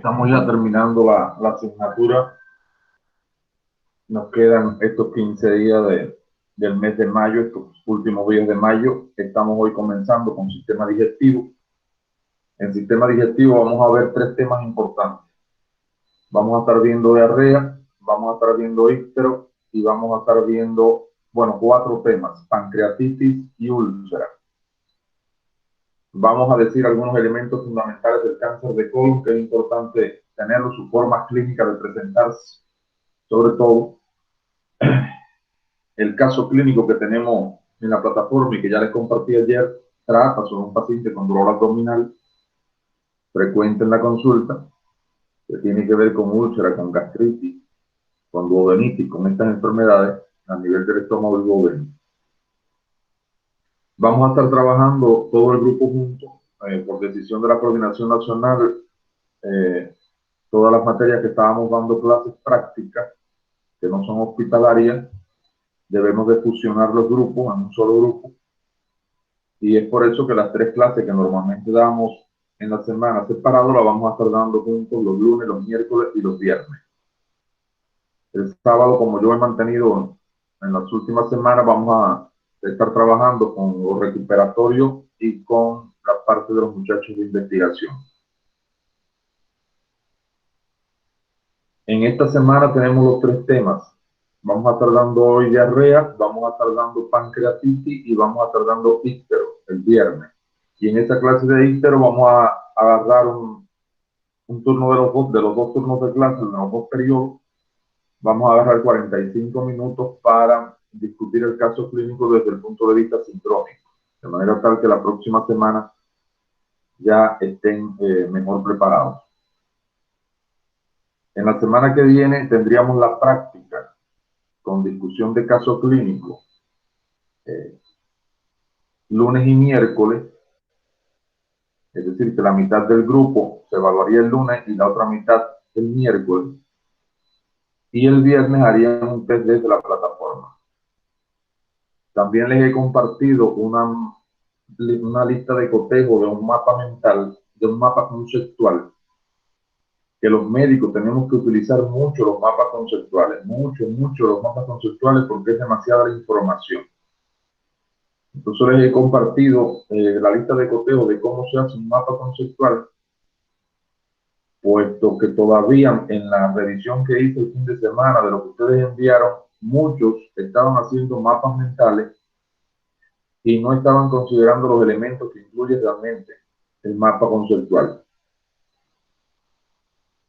Estamos ya terminando la asignatura. Nos quedan estos 15 días del mes de mayo, estos últimos días de mayo. Estamos hoy comenzando con sistema digestivo. En sistema digestivo vamos a ver 3 temas importantes. Vamos a estar viendo diarrea, vamos a estar viendo ístero y vamos a estar viendo, bueno, 4 temas: pancreatitis y úlcera. Vamos a decir algunos elementos fundamentales del cáncer de colon, que es importante tenerlo, su forma clínica de presentarse, sobre todo el caso clínico que tenemos en la plataforma y que ya les compartí ayer, trata sobre un paciente con dolor abdominal frecuente en la consulta, que tiene que ver con úlcera, con gastritis, con duodenitis, con estas enfermedades a nivel del estómago y duodeno. Vamos a estar trabajando todo el grupo junto, por decisión de la Coordinación Nacional, todas las materias que estábamos dando clases prácticas, que no son hospitalarias, debemos de fusionar los grupos en un solo grupo. Y es por eso que las 3 clases que normalmente damos en la semana separado las vamos a estar dando juntos los lunes, los miércoles y los viernes. El sábado, como yo he mantenido en las últimas semanas, vamos a estar trabajando con los recuperatorios y con la parte de los muchachos de investigación. En esta semana tenemos los 3 temas. Vamos a estar dando hoy diarrea, vamos a estar dando pancreatitis y vamos a estar dando ístero el viernes. Y en esta clase de ístero vamos a agarrar un turno de los 2 turnos de clase, de los 2 periodos. Vamos a agarrar 45 minutos para discutir el caso clínico desde el punto de vista sindrómico, de manera tal que la próxima semana ya estén mejor preparados. En la semana que viene tendríamos la práctica con discusión de caso clínico, lunes y miércoles, es decir, que la mitad del grupo se evaluaría el lunes y la otra mitad el miércoles, y el viernes harían un test desde la plataforma. También les he compartido una lista de cotejo de un mapa mental, de un mapa conceptual, que los médicos tenemos que utilizar mucho los mapas conceptuales, mucho los mapas conceptuales, porque es demasiada la información. Entonces les he compartido la lista de cotejo de cómo se hace un mapa conceptual, puesto que todavía en la revisión que hice el fin de semana de lo que ustedes enviaron, muchos estaban haciendo mapas mentales y no estaban considerando los elementos que incluye realmente el mapa conceptual.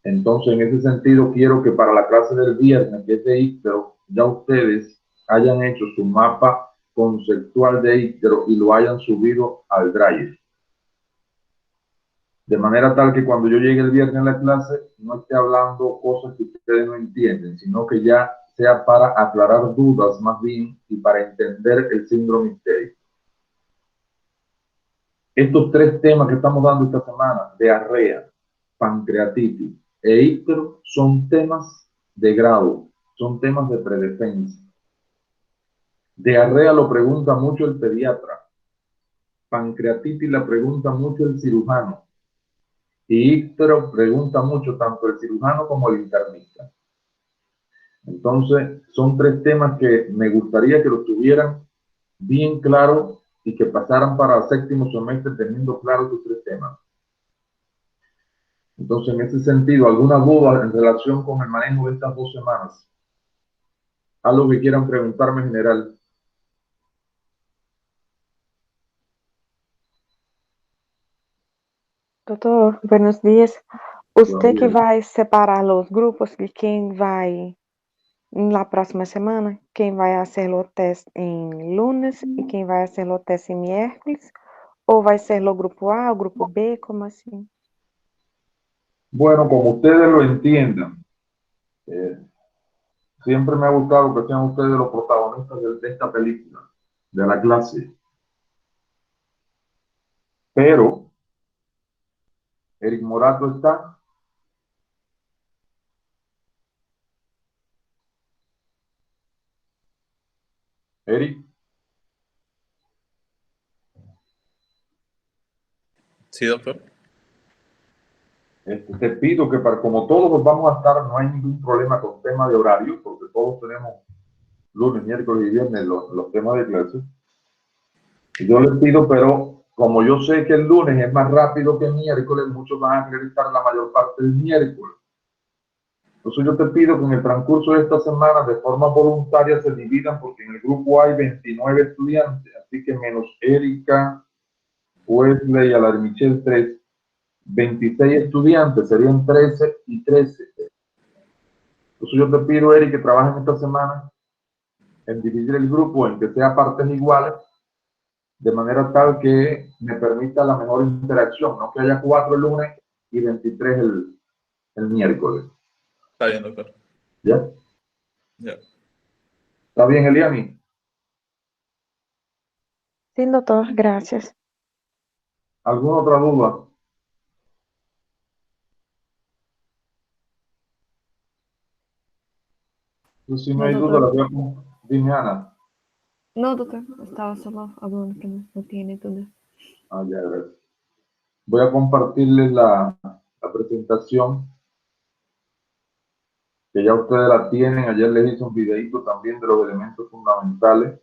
Entonces, en ese sentido, quiero que para la clase del viernes, que es de ístero, ya ustedes hayan hecho su mapa conceptual de ístero y lo hayan subido al Drive. De manera tal que cuando yo llegue el viernes a la clase, no esté hablando cosas que ustedes no entienden, sino que ya sea para aclarar dudas más bien y para entender el síndrome histérico. Estos 3 temas que estamos dando esta semana, diarrea, pancreatitis e ístero, son temas de grado, son temas de predefensa. Diarrea lo pregunta mucho el pediatra, pancreatitis la pregunta mucho el cirujano, y ístero pregunta mucho tanto el cirujano como el internista. Entonces, son 3 temas que me gustaría que los tuvieran bien claros y que pasaran para el 7º semestre teniendo claros estos 3 temas. Entonces, en ese sentido, ¿alguna duda en relación con el manejo de estas 2 semanas? ¿Algo que quieran preguntarme en general? Doutor, buenos dias. Você que Bien. vai separar os grupos de quem vai na próxima semana, quem vai fazer o teste em lunes e quem vai fazer o teste em miércoles? Ou vai ser o grupo A, o grupo B, como assim? Bueno, como ustedes lo entiendan, siempre me ha gustado que sean ustedes los protagonistas de esta película, de la clase. Pero, Eric Morato está. Eric, Sí, doctor. Te pido que como todos vamos a estar, no hay ningún problema con tema de horario, porque todos tenemos lunes, miércoles y viernes los temas de clase. Yo les pido, pero como yo sé que el lunes es más rápido que el miércoles, muchos van a realizar la mayor parte del miércoles. Entonces yo te pido que en el transcurso de esta semana, de forma voluntaria, se dividan, porque en el grupo hay 29 estudiantes, así que menos Erika, Wesley, Alar Michelle 3, 26 estudiantes, serían 13 y 13. Entonces yo te pido, Eric, que trabajen esta semana en dividir el grupo en que sea partes iguales, de manera tal que me permita la mejor interacción, no que haya 4 el lunes y 23 el miércoles. Está bien, doctor. ¿Ya? Ya. ¿Está bien, Eliani? Sí, doctor, gracias. ¿Alguna otra duda? Pues si no hay duda, la voy a... Dime, Ana. No, doctor, estaba solo hablando que no tiene duda. Ah, ya, gracias. Voy a compartirles la presentación, que ya ustedes la tienen. Ayer les hice un videito también de los elementos fundamentales.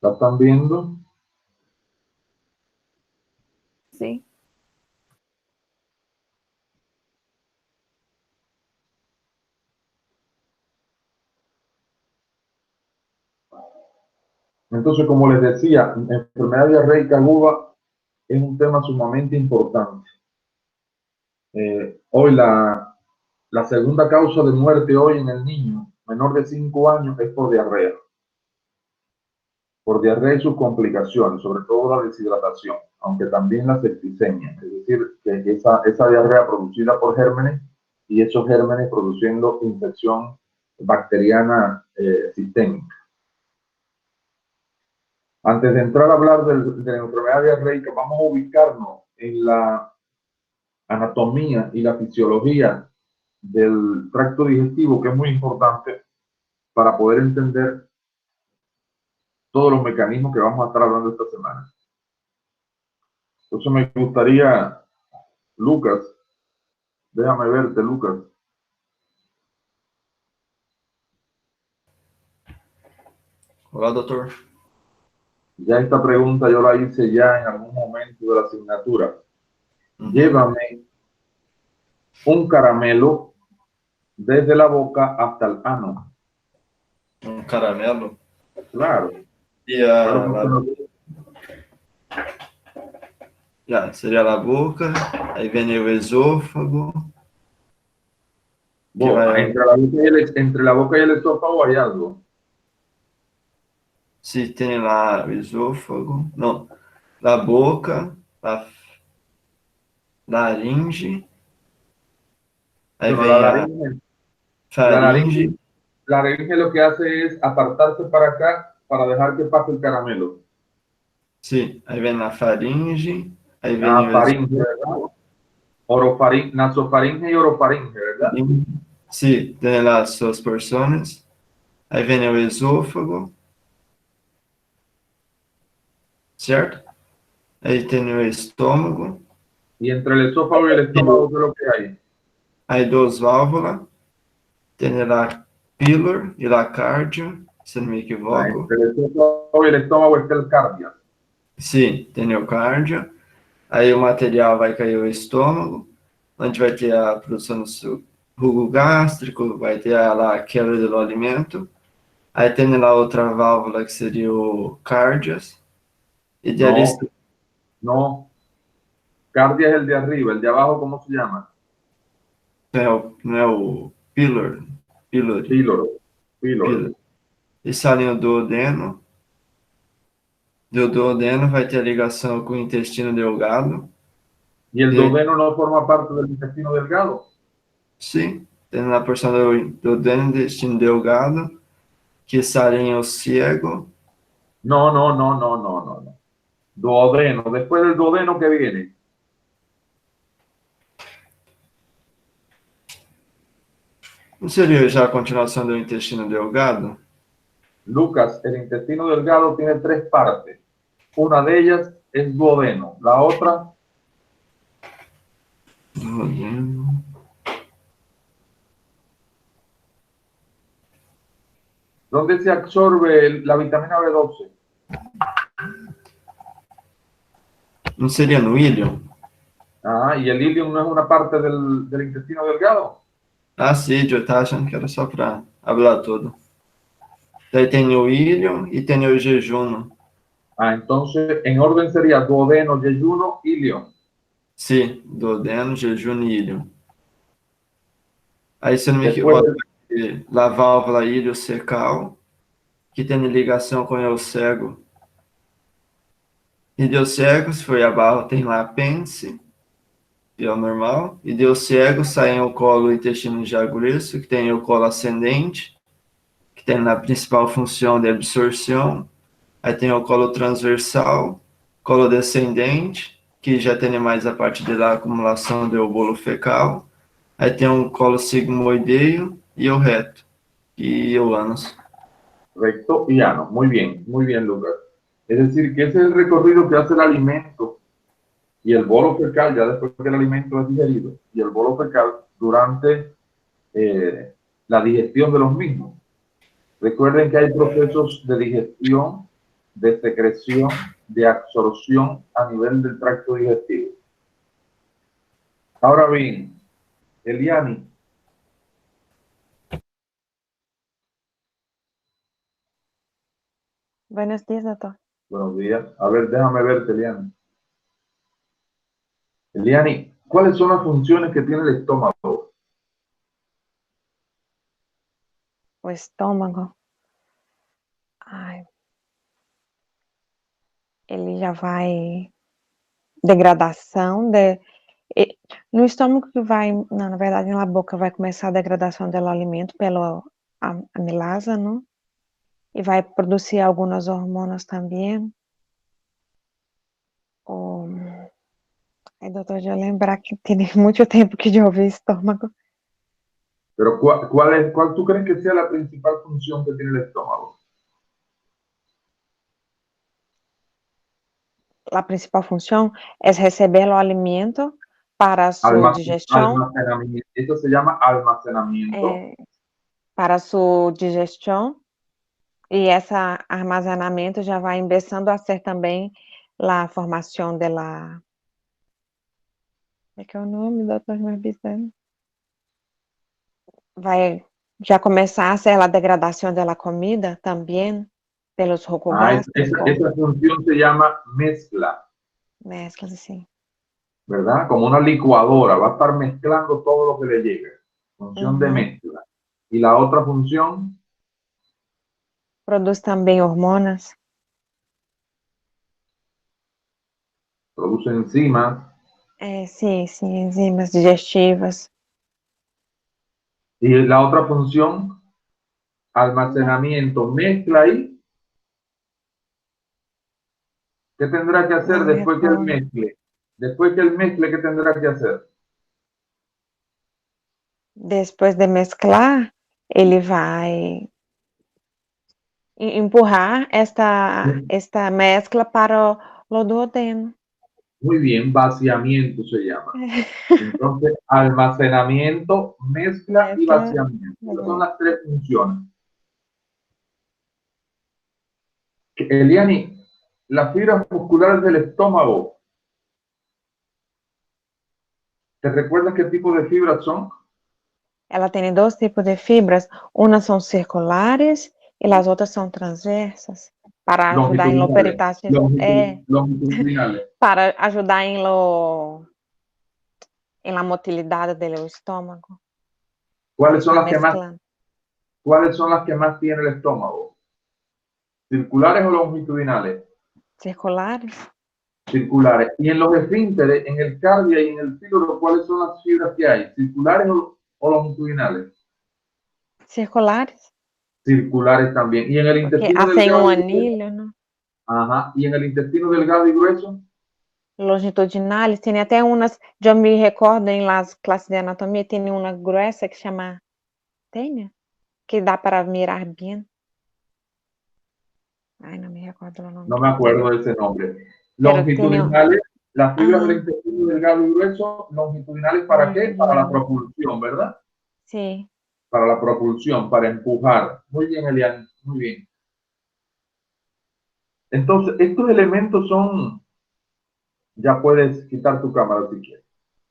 ¿La están viendo? Sí. Entonces, como les decía, enfermedad diarreica aguda es un tema sumamente importante. Hoy la segunda causa de muerte hoy en el niño menor de 5 años es por diarrea y sus complicaciones, sobre todo la deshidratación, aunque también la septicemia, es decir, que esa diarrea producida por gérmenes y esos gérmenes produciendo infección bacteriana sistémica. Antes de entrar a hablar de la enfermedad diarreica, vamos a ubicarnos en la anatomía y la fisiología del tracto digestivo, que es muy importante para poder entender todos los mecanismos que vamos a estar hablando esta semana. Entonces me gustaría, Lucas, déjame verte, Lucas. Hola, doctor. Ya esta pregunta yo la hice ya en algún momento de la asignatura. Llévame un caramelo desde la boca hasta el ano. Un caramelo. Claro. Y ya, sería la boca, ahí viene el esófago. Bueno, entre la boca y el esófago hay algo. Sí, tiene el esófago. No, la boca, la laringe. Ahí Pero viene a faringe. la laringe lo que hace es apartarse para acá para dejar que pase el caramelo. Sí, ahí viene la faringe. Ahí viene el Faringe, ¿verdad? Nasofaringe y orofaringe, ¿verdad? Sí, tiene las dos personas. Ahí viene el esófago. ¿Cierto? Ahí tiene el estómago. Y entre el esófago y el estómago, ¿qué es lo que hay? Hay dos válvulas. Tiene la pílor y la cardio, si no me equivoco. Entre el esófago y el estómago está el cardio. Sim, tem o cardio. Aí o material vai cair o estômago, onde vai ter a produção do suco gástrico, vai ter lá a quebra do alimento. Aí tem lá outra válvula que seria o cardias. E de ali... No. Cardia es el de arriba, el de abajo, ¿cómo se llama? Não é o pílor. Píloro. E salinho do duodeno. Do duodeno vai ter a ligação com o intestino delgado. ¿Y el duodeno no forma parte del intestino delgado? Sim, tem na porção do duodeno, intestino delgado, que salen o ciego. No. Duodeno. Después del duodeno, ¿qué viene? Não seria já a continuação do intestino delgado? Lucas, el intestino delgado tiene 3 partes. Una de ellas es duodeno, la otra, Duodeno. ¿dónde se absorbe la vitamina B12? Não seria no ilho? Ah, y el ilium no es una parte del intestino delgado. Ah, sim, eu estava achando que era só para hablar todo. Daí tem o ilho e tem o jejuno. Ah, entonces en orden sería duodeno, yeyuno, ilium. Sim, duodeno, jejuno e ilho. Aí, se eu não me Después, equivoco, a válvula iliocecal, que tem ligação com o eocego. Idiocego, se for abaixo, tem lá apêndice, que é o normal. Idiocego sai o colo intestino de grueso, que tem o colo ascendente, que tem na principal função de absorção. Aí tem o colo transversal, colo descendente, que já tem mais a parte da acumulação do bolo fecal. Aí tem um colo sigmoideo e o reto, e o ânus. recto y ano. Muy bien, Lucas. Es decir, que ese es el recorrido que hace el alimento y el bolo fecal, ya después que el alimento es digerido, y el bolo fecal durante la digestión de los mismos. Recuerden que hay procesos de digestión, de secreción, de absorción a nivel del tracto digestivo. Ahora bien, Eliani, Buenos días, doctor. buenos días. A ver, déjame verte, Eliani. Eliani, ¿cuáles son las funciones que tiene el estómago? O estômago. Ai, ele já vai. Degradação no estômago que vai, não, na verdade, na boca vai começar a degradação do alimento pela amilasa, não? E vai produzir algumas hormonas também. Ai, doutor, de eu lembrar que tem muito tempo que eu ouvi estômago. Pero ¿cuál tú crees que sea la principal función que tiene el estómago? A principal função é receber o alimento para a sua digestão. Almacenamiento. Eso se llama almacenamiento. Para a sua digestão. E esse armazenamento já vai começando a ser também a formação dela. É o nome, doutor, me avisando. Vai já começar a ser a degradação da comida também, pelos jugo gástricos. Esa función se llama mezcla. Mezclas, assim. ¿Verdad? Como una licuadora, va a estar mezclando todo lo que le llegue. Función de mezcla. Y la otra función. Produz também hormonas. Produce enzimas. Sim, enzimas digestivas. Y la otra función, almacenamiento, mezcla y ¿qué tendrá que hacer después que él mezcle? Después que él mezcle, ¿qué tendrá que hacer? Depois de mesclar, ele vai empurrar esta mezcla para o duodeno. Muy bien, vaciamiento se llama. Entonces, almacenamiento, mezcla y vaciamiento. Esas son las 3 funciones. Eliani, las fibras musculares del estómago, ¿te recuerdas qué tipo de fibras son? Ela tem 2 tipos de fibras, umas são circulares e as outras são transversas, para ajudar em peritáceo. Longitudinales. Para ajudar em la motilidade do estômago. ¿Cuáles son las que más tiene el estómago? ¿Circulares o longitudinales? Circulares. Circulares. Y en los esfínteres, en el cardia y en el píloro, ¿cuáles son las fibras que hay? ¿Circulares o longitudinales? Circulares. Circulares también. ¿Y en el intestino delgado? Hacen un anillo, ¿no? Ajá. ¿Y en el intestino delgado y grueso? Longitudinales. Tem até umas, eu me recordo em las classes de anatomia, tem uma gruesa que chama tênia, que dá para mirar bem. Ay, no me recuerdo el nombre. No me acuerdo de ese nombre. Pero tiene Longitudinales, las fibras del Ajá. intestino delgado y grueso, longitudinales, ¿para qué? Para la propulsión, ¿verdad? Sí. Para la propulsión, para empujar. Muy bien, Elian, muy bien. Entonces, estos elementos son, ya puedes quitar tu cámara si quieres.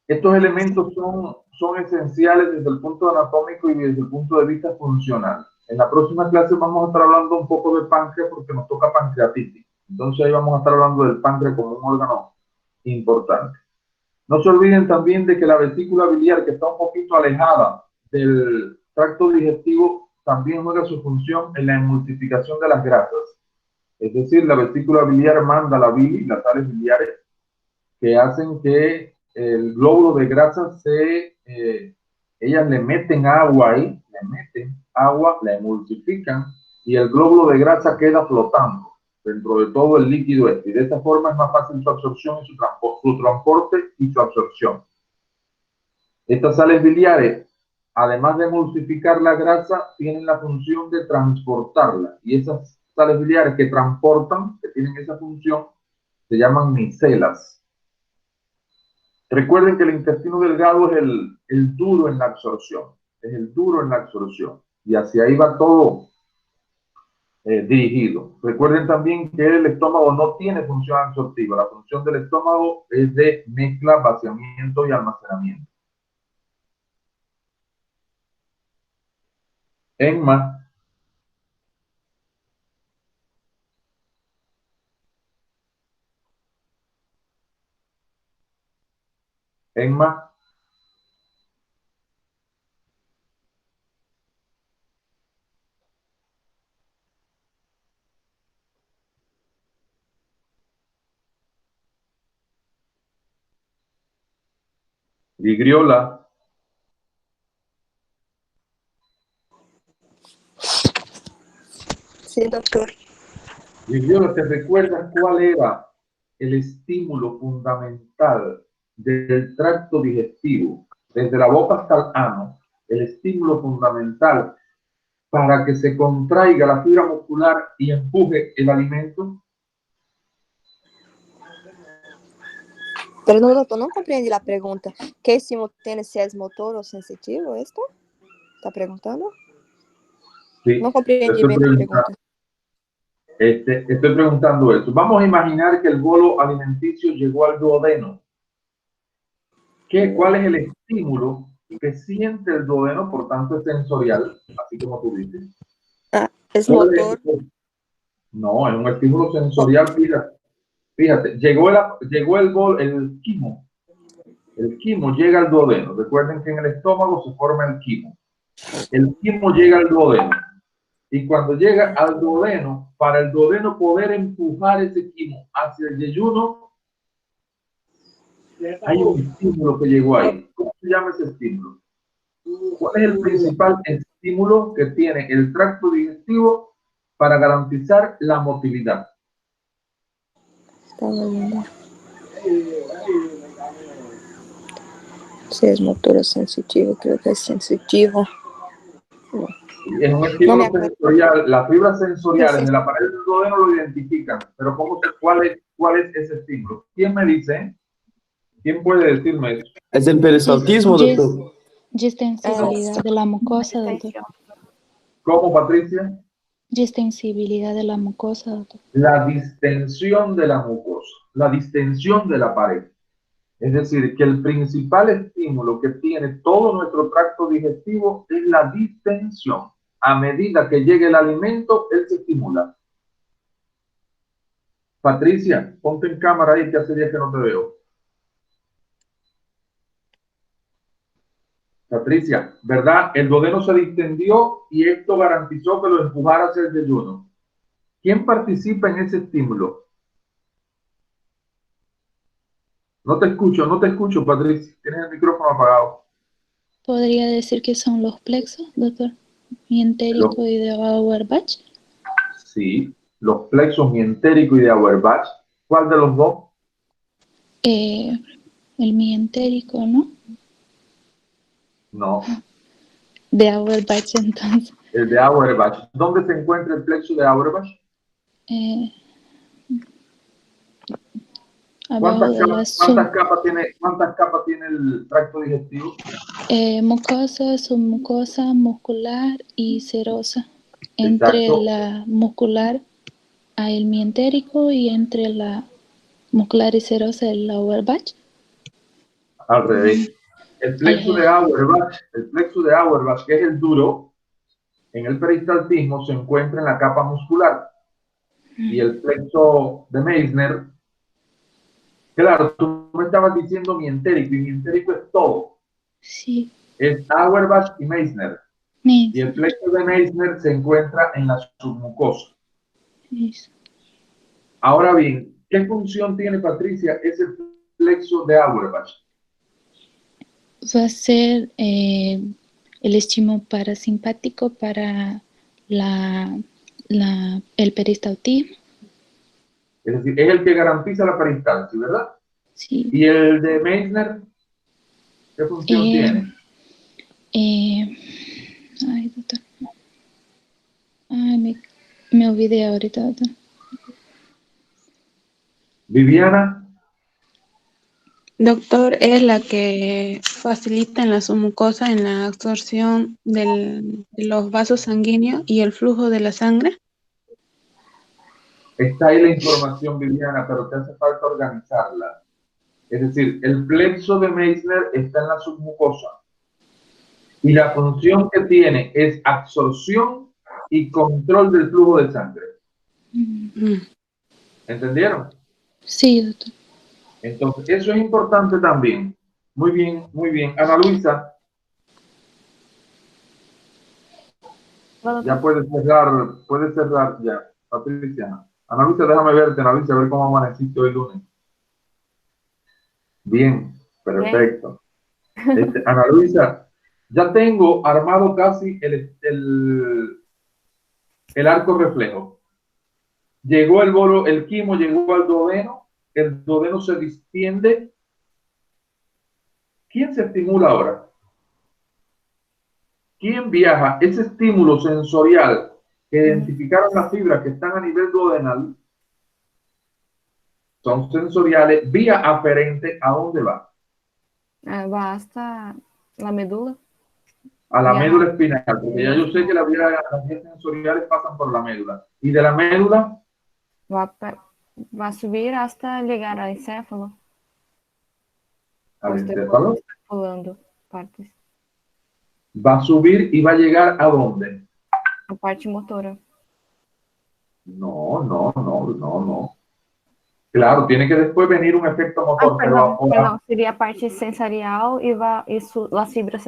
Estos elementos son esenciales desde el punto anatómico y desde el punto de vista funcional. En la próxima clase vamos a estar hablando un poco de páncreas porque nos toca pancreatitis. Entonces ahí vamos a estar hablando del páncreas como un órgano importante. No se olviden también de que la vesícula biliar, que está un poquito alejada del tracto digestivo, también juega su función en la emulsificación de las grasas. Es decir, la vesícula biliar manda la bilis, las sales biliares, que hacen que el glóbulo de grasa ellas le meten agua ahí, le meten agua, la emulsifican y el glóbulo de grasa queda flotando dentro de todo el líquido este. Y de esta forma es más fácil su absorción y su transporte y su absorción. Estas sales biliares, además de emulsificar la grasa, tienen la función de transportarla. Y esas sales biliares que transportan, que tienen esa función, se llaman micelas. Recuerden que el intestino delgado es el duro en la absorción. Es el duro en la absorción. Y hacia ahí va todo dirigido. Recuerden también que el estómago no tiene función absortiva. La función del estómago es de mezcla, vaciamiento y almacenamiento. Emma. Emma. Vigriola. Sí, doctor. Vigriola, ¿te recuerdas cuál era el estímulo fundamental del tracto digestivo? Desde la boca hasta el ano, el estímulo fundamental para que se contraiga la fibra muscular y empuje el alimento. Pero no, doctor, no compreendi la pregunta. ¿Qué estímulo tiene, si es motor o sensitivo esto? ¿Está preguntando? Sí, No comprendí bien la pregunta. Estoy preguntando eso. Vamos a imaginar que el bolo alimenticio llegó al duodeno. ¿Cuál es el estímulo que siente el duodeno? Por tanto, es sensorial, así como tú dices. Ah, ¿es motor? No, es un estímulo sensorial. Fíjate, llegó el quimo. El quimo llega al duodeno. Recuerden que en el estómago se forma el quimo. El quimo llega al duodeno. Y cuando llega al duodeno, para el duodeno poder empujar ese quimo hacia el yeyuno, hay un estímulo que llegó ahí. ¿Cómo se llama ese estímulo? ¿Cuál es el principal estímulo que tiene el tracto digestivo para garantizar la motilidad? Si es motor o sensitivo, creo que es sensitivo. Es un estímulo sensorial. Las fibras sensoriales de la pared del duodeno lo identifican, pero ¿cuál es ese estímulo? ¿Quién me dice? ¿Quién puede decirme eso? Es el peristaltismo, doctor. Distensibilidad de la mucosa, doctor. ¿Cómo, Patricia? Distensibilidad de la mucosa, doctor. La distensión de la mucosa, la distensión de la pared. Es decir, que el principal estímulo que tiene todo nuestro tracto digestivo es la distensión. A medida que llegue el alimento, él se estimula. Patricia, ponte en cámara ahí, que hace días que no te veo. Patricia, ¿verdad? El duodeno se distendió y esto garantizó que lo empujara hacia el yeyuno. ¿Quién participa en ese estímulo? No te escucho, Patricia. Tienes el micrófono apagado. ¿Podría decir que son los plexos, doctor? Mientérico y de Auerbach. Sí, los plexos mientérico y de Auerbach. ¿Cuál de los dos? El mientérico, ¿no? No. De Auerbach, entonces. El de Auerbach. ¿Dónde se encuentra el plexo de Auerbach? eh, abajo ¿Cuántas de la capas, cuántas capas tiene el tracto digestivo? mucosa, submucosa, muscular y serosa. Entre Exacto, la muscular hay el mientérico y entre la muscular y serosa el Auerbach. al revés. El plexo de Auerbach, que es el duro, en el peristaltismo se encuentra en la capa muscular. Y el plexo de Meissner, claro, tú me estabas diciendo mientérico, y mientérico es todo. Sí, Es Auerbach y Meissner. Y el Meissner, plexo de Meissner se encuentra en la submucosa. eso. Ahora bien, ¿qué función tiene, Patricia, ese plexo de Auerbach? Va a ser el estímulo parasimpático para el peristaltismo. Es decir, es el que garantiza la peristalsis, ¿verdad? Sí. ¿Y el de Meissner, qué función tiene? Ay, doctor. Ay, me olvidé ahorita, doctor. Viviana, Doctor, es la que facilita en la submucosa en la absorción de los vasos sanguíneos y el flujo de la sangre. está ahí la información, Viviana, pero te hace falta organizarla. Es decir, el plexo de Meissner está en la submucosa y la función que tiene es absorción y control del flujo de sangre. Mm. ¿Entendieron? Sí, doctor. Entonces, eso es importante también. Muy bien, muy bien. Ana Luisa, Bueno, ya puedes cerrar ya. Patricia. Ana Luisa, déjame verte, Ana Luisa, a ver cómo amaneciste hoy lunes. Bien, bien. perfecto. Ana Luisa, ya tengo armado casi el arco reflejo. Llegó el bolo, el quimo llegó al duodeno, el duodeno se distiende. ¿Quién se estimula ahora? ¿Quién viaja? Ese estímulo sensorial que Ujú. identificaron las fibras que están a nivel duodenal, son sensoriales, vía aferente, ¿a dónde va? Va hasta la médula. A la Viaja médula espinal, porque ya yo sé que las vías sensoriales pasan por la médula. Y de la médula, va, va a subir hasta llegar al encéfalo. O al estoy encéfalo, pulando partes. va a subir y va a llegar ¿a dónde? A parte motora. No, no, no, no, no. Claro, tiene que después venir un efecto motor, pero ahora, Perdão. Seria a parte sensorial e as fibras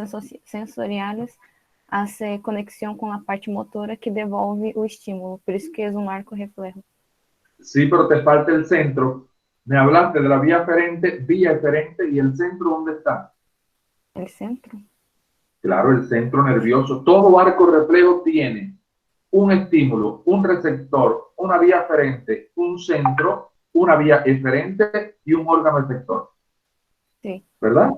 sensoriales hace conexión con la parte motora que devolve o estímulo. Por isso que es un arco reflejo. sí, pero te falta el centro. Me hablaste de la vía eferente y el centro, ¿dónde está? El centro. Claro, el centro nervioso. Todo arco reflejo tiene un estímulo, un receptor, una vía aferente, un centro, una vía eferente y un órgano efector. Sí. ¿Verdad?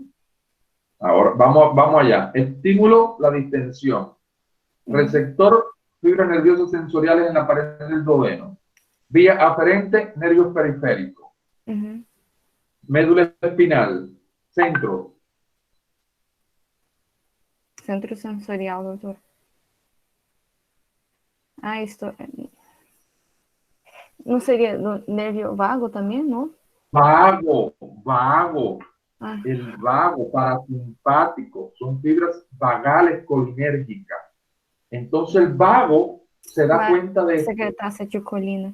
Ahora, vamos allá. Estímulo, la distensión. Receptor, fibras nerviosas sensoriales en la pared del duodeno. Vía aferente, nervios periféricos. Médula espinal. Centro. Centro sensorial, doutor. Esto. Não seria do nervio vago também, não? Vago. El vago parasimpático son fibras vagales colinérgicas. Entonces el vago se da cuenta de esto. Secretar acetilcolina.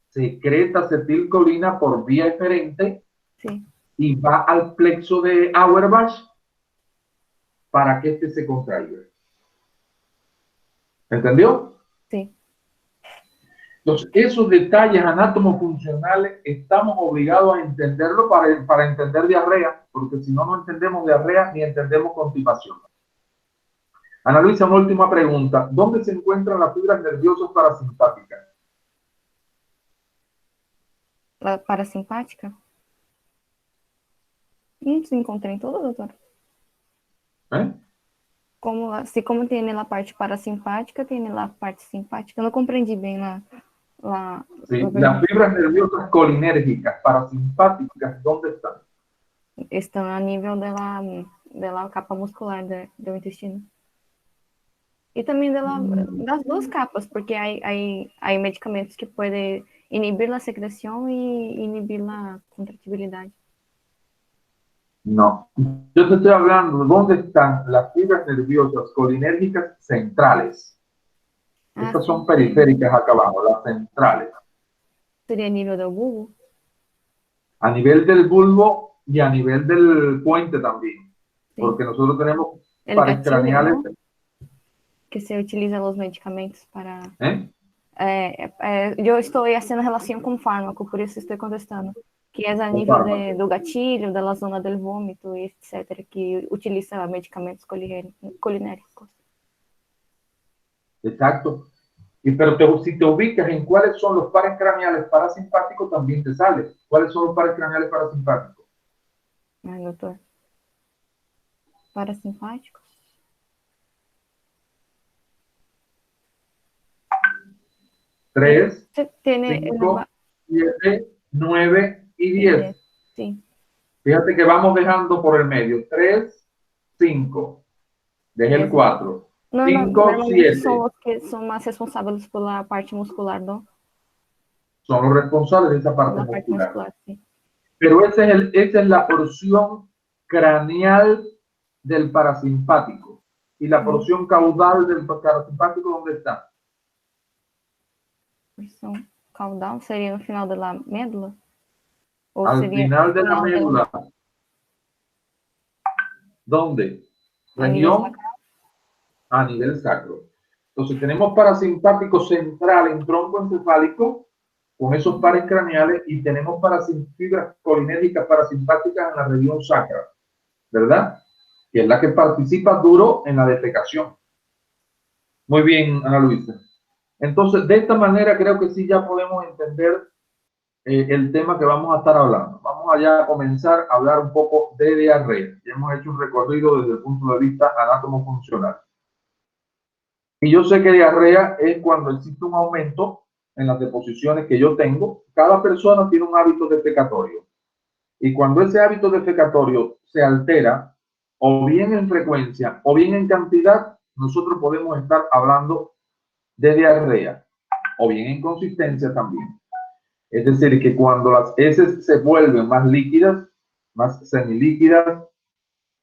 Secreta acetilcolina por vía eferente Sí. y va al plexo de Auerbach para que este se contraiga. ¿Entendió? Sí. Entonces, esos detalles anátomo-funcionales estamos obligados a entenderlo para entender diarrea, porque si no, no entendemos diarrea ni entendemos constipación. Ana Luisa, una última pregunta. ¿Dónde se encuentran las fibras nerviosas parasimpáticas? La parasimpática? Se encontrei em todo, doutor. Como tem a parte parasimpática, tem a parte simpática. Eu não compreendi bem lá Sí, las fibras nerviosas colinérgicas, parasimpáticas, ¿dónde están? Estão a nível da capa muscular do intestino. E também das duas capas, porque há medicamentos que podem inibir a secreção e inibir a contractibilidade. No, yo te estoy hablando de dónde están las fibras nerviosas colinérgicas centrales. Estas son periféricas acá abajo, las centrales. Seria a nível do bulbo? A nivel del bulbo y a nivel del puente también. Sí. Porque nosotros tenemos pares craneales. ¿No? Que se utilizan los medicamentos para... eu estou fazendo relação com fármaco, por isso estou contestando. Que é a nível do gatilho, da zona do vômito, etc., que utiliza medicamentos colinérgicos. Exacto. Pero si te ubicas en cuáles son los pares craneales parasimpáticos, también te sale. ¿Cuáles son los pares craneales parasimpáticos? Ay, doctor. Parasimpáticos. 3, 5, 7, 9 y 10. Sí. Fíjate que vamos dejando por el medio. 3, 5. Deje el 4. 5, 7. Son los que son más responsables por la parte muscular, ¿no? Son los responsables de esa parte muscular. Sí. Pero esa es la porción craneal del parasimpático. ¿Y la porción caudal del parasimpático dónde está? Porção caudal seria no final da médula? Ou al final de la médula. ¿Dónde? Región a nivel sacro. Entonces tenemos parasimpático central en tronco encefálico con esos pares craneales y tenemos fibras colinérgicas parasimpáticas en la región sacra, ¿verdad? Que es la que participa duro en la defecación. Muy bien, Ana Luisa. Entonces, de esta manera creo que sí ya podemos entender el tema que vamos a estar hablando. Vamos allá a comenzar a hablar un poco de diarrea. Ya hemos hecho un recorrido desde el punto de vista anátomo-funcional. Y yo sé que diarrea es cuando existe un aumento en las deposiciones que yo tengo. Cada persona tiene un hábito defecatorio. Y cuando ese hábito defecatorio se altera, o bien en frecuencia o bien en cantidad, nosotros podemos estar hablando de diarrea, o bien en consistencia también. Es decir, que cuando las heces se vuelven más líquidas, más semilíquidas,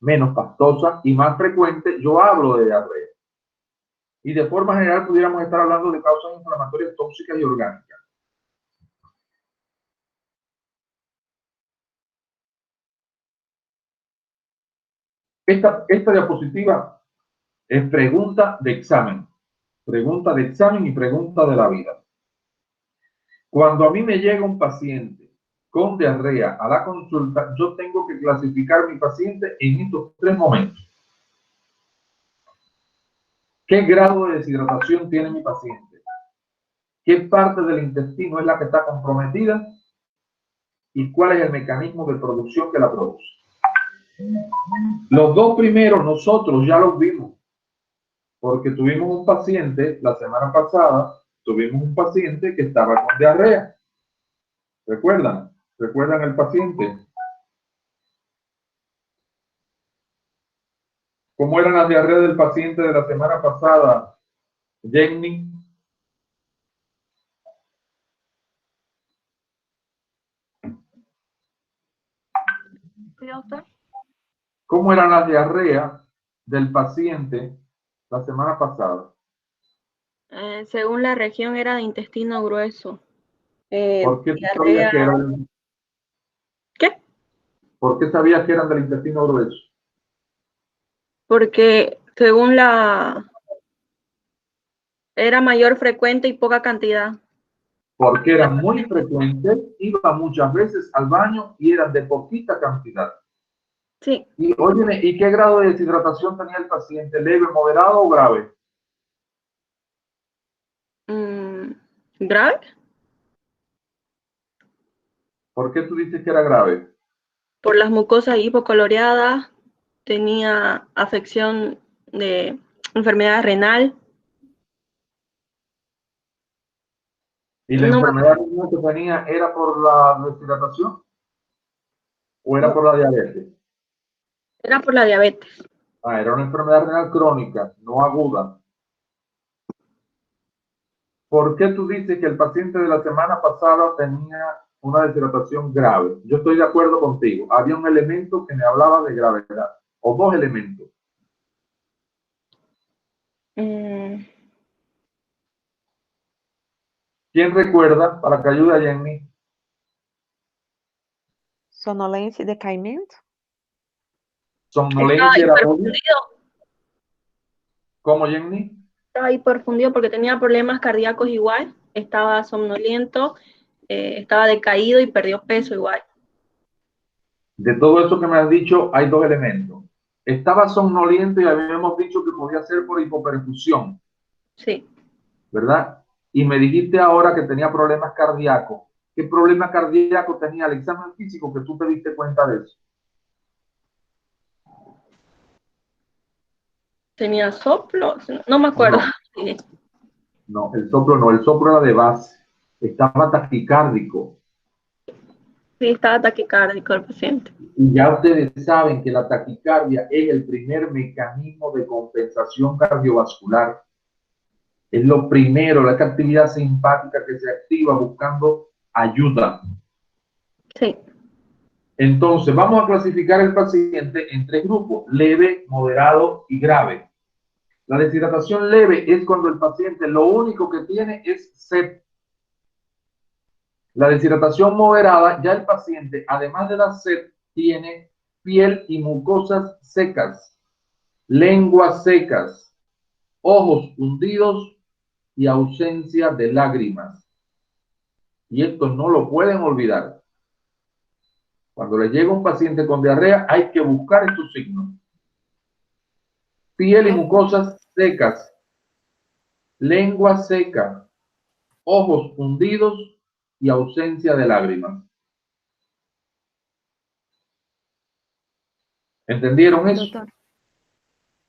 menos pastosas y más frecuentes, yo hablo de diarrea. Y de forma general pudiéramos estar hablando de causas inflamatorias tóxicas y orgánicas. Esta diapositiva es pregunta de examen. Pregunta de examen y pregunta de la vida. Cuando a mí me llega un paciente con diarrea a la consulta, yo tengo que clasificar a mi paciente en estos 3 momentos. ¿Qué grado de deshidratación tiene mi paciente? ¿Qué parte del intestino es la que está comprometida? ¿Y cuál es el mecanismo de producción que la produce? Los 2 primeros nosotros ya los vimos, porque tuvimos un paciente la semana pasada, tuvimos un paciente que estaba con diarrea. ¿Recuerdan? ¿Recuerdan el paciente? ¿Cómo eran las diarreas del paciente de la semana pasada, Jenny? Sí, doctor. ¿Cómo eran las diarreas del paciente la semana pasada? Según la región era de intestino grueso. ¿Por qué diarrea... sabías que eran? ¿Qué? ¿Por qué sabías que eran del intestino grueso? Porque según era mayor frecuente y poca cantidad. Porque eran muy frecuentes, iba muchas veces al baño y eran de poquita cantidad. Sí. Y óyeme, ¿y qué grado de deshidratación tenía el paciente? ¿Leve, moderado o grave? ¿Grave? ¿Por qué tú dices que era grave? Por las mucosas hipocoloreadas, tenía afección de enfermedad renal. ¿Y la No, enfermedad renal que tenía era por la deshidratación o era por la diabetes? era por la diabetes. Ah, era una enfermedad renal crónica, no aguda. ¿Por qué tú dices que el paciente de la semana pasada tenía una deshidratación grave? Yo estoy de acuerdo contigo. Había un elemento que me hablaba de gravedad, o dos elementos. Mm, ¿Quién recuerda, para que ayude a Jenny? Sonolência e decaimento? Somnolencia era obvio. hiperfundido, ¿Cómo, Jenny? estaba hiperfundido porque tenía problemas cardíacos igual, estaba somnoliento, estaba decaído y perdió peso igual. De todo eso que me has dicho, hay dos elementos. Estaba somnoliento y habíamos dicho que podía ser por hipoperfusión, Sí, ¿verdad? Y me dijiste ahora que tenía problemas cardíacos. ¿Qué problema cardíaco tenía el examen físico que tú te diste cuenta de eso? tenía soplo, no me acuerdo. No, Sí, no, el soplo era de base. Estaba taquicárdico. sí, estaba taquicárdico el paciente. Y ya ustedes saben que la taquicardia es el primer mecanismo de compensación cardiovascular. Es lo primero, la actividad simpática que se activa buscando ayuda. Sí, Entonces, vamos a clasificar el paciente en tres grupos: leve, moderado y grave. La deshidratación leve es cuando el paciente lo único que tiene es sed. La deshidratación moderada, ya el paciente, además de la sed, tiene piel y mucosas secas, lenguas secas, ojos hundidos y ausencia de lágrimas. Y esto no lo pueden olvidar. Cuando le llega un paciente con diarrea, hay que buscar estos signos: piel y mucosas secas, lengua seca, ojos hundidos y ausencia de lágrimas. ¿Entendieron eso? Doctor,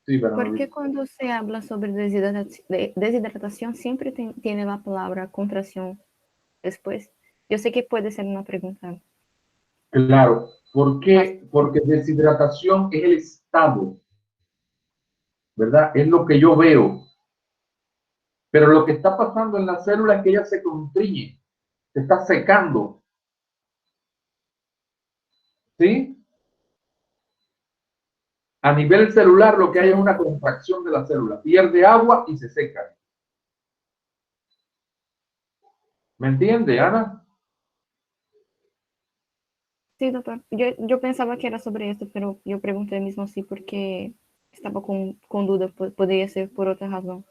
Sí, ¿por qué Bernardino. cuando se habla sobre deshidratación siempre tiene la palabra contracción después? Yo sé que puede ser una pregunta. Claro. ¿Por qué? Porque deshidratación es el estado, ¿verdad? Es lo que yo veo. Pero lo que está pasando en la célula es que ella se constriñe, se está secando. ¿Sí? A nivel celular lo que hay es una contracción de la célula. Pierde agua y se seca. ¿Me entiende, Ana? Sí, doctor. Yo pensaba que era sobre esto, pero yo pregunté mismo así porque estaba con duda, podría ser por otra razón.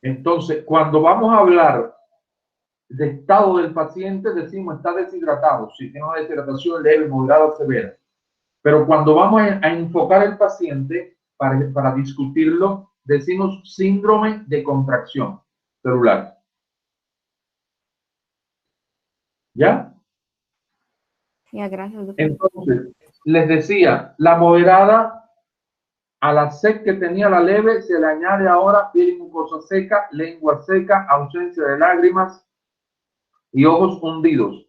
Entonces, cuando vamos a hablar de estado del paciente, decimos está deshidratado, si tiene una deshidratación leve, moderada, severa. Pero cuando vamos a enfocar el paciente para discutirlo, decimos síndrome de contracción celular. ¿Ya? Ya, gracias, doctor. Entonces, les decía, la moderada, a la sed que tenía la leve, se le añade ahora piel y mucosa seca, lengua seca, ausencia de lágrimas y ojos hundidos.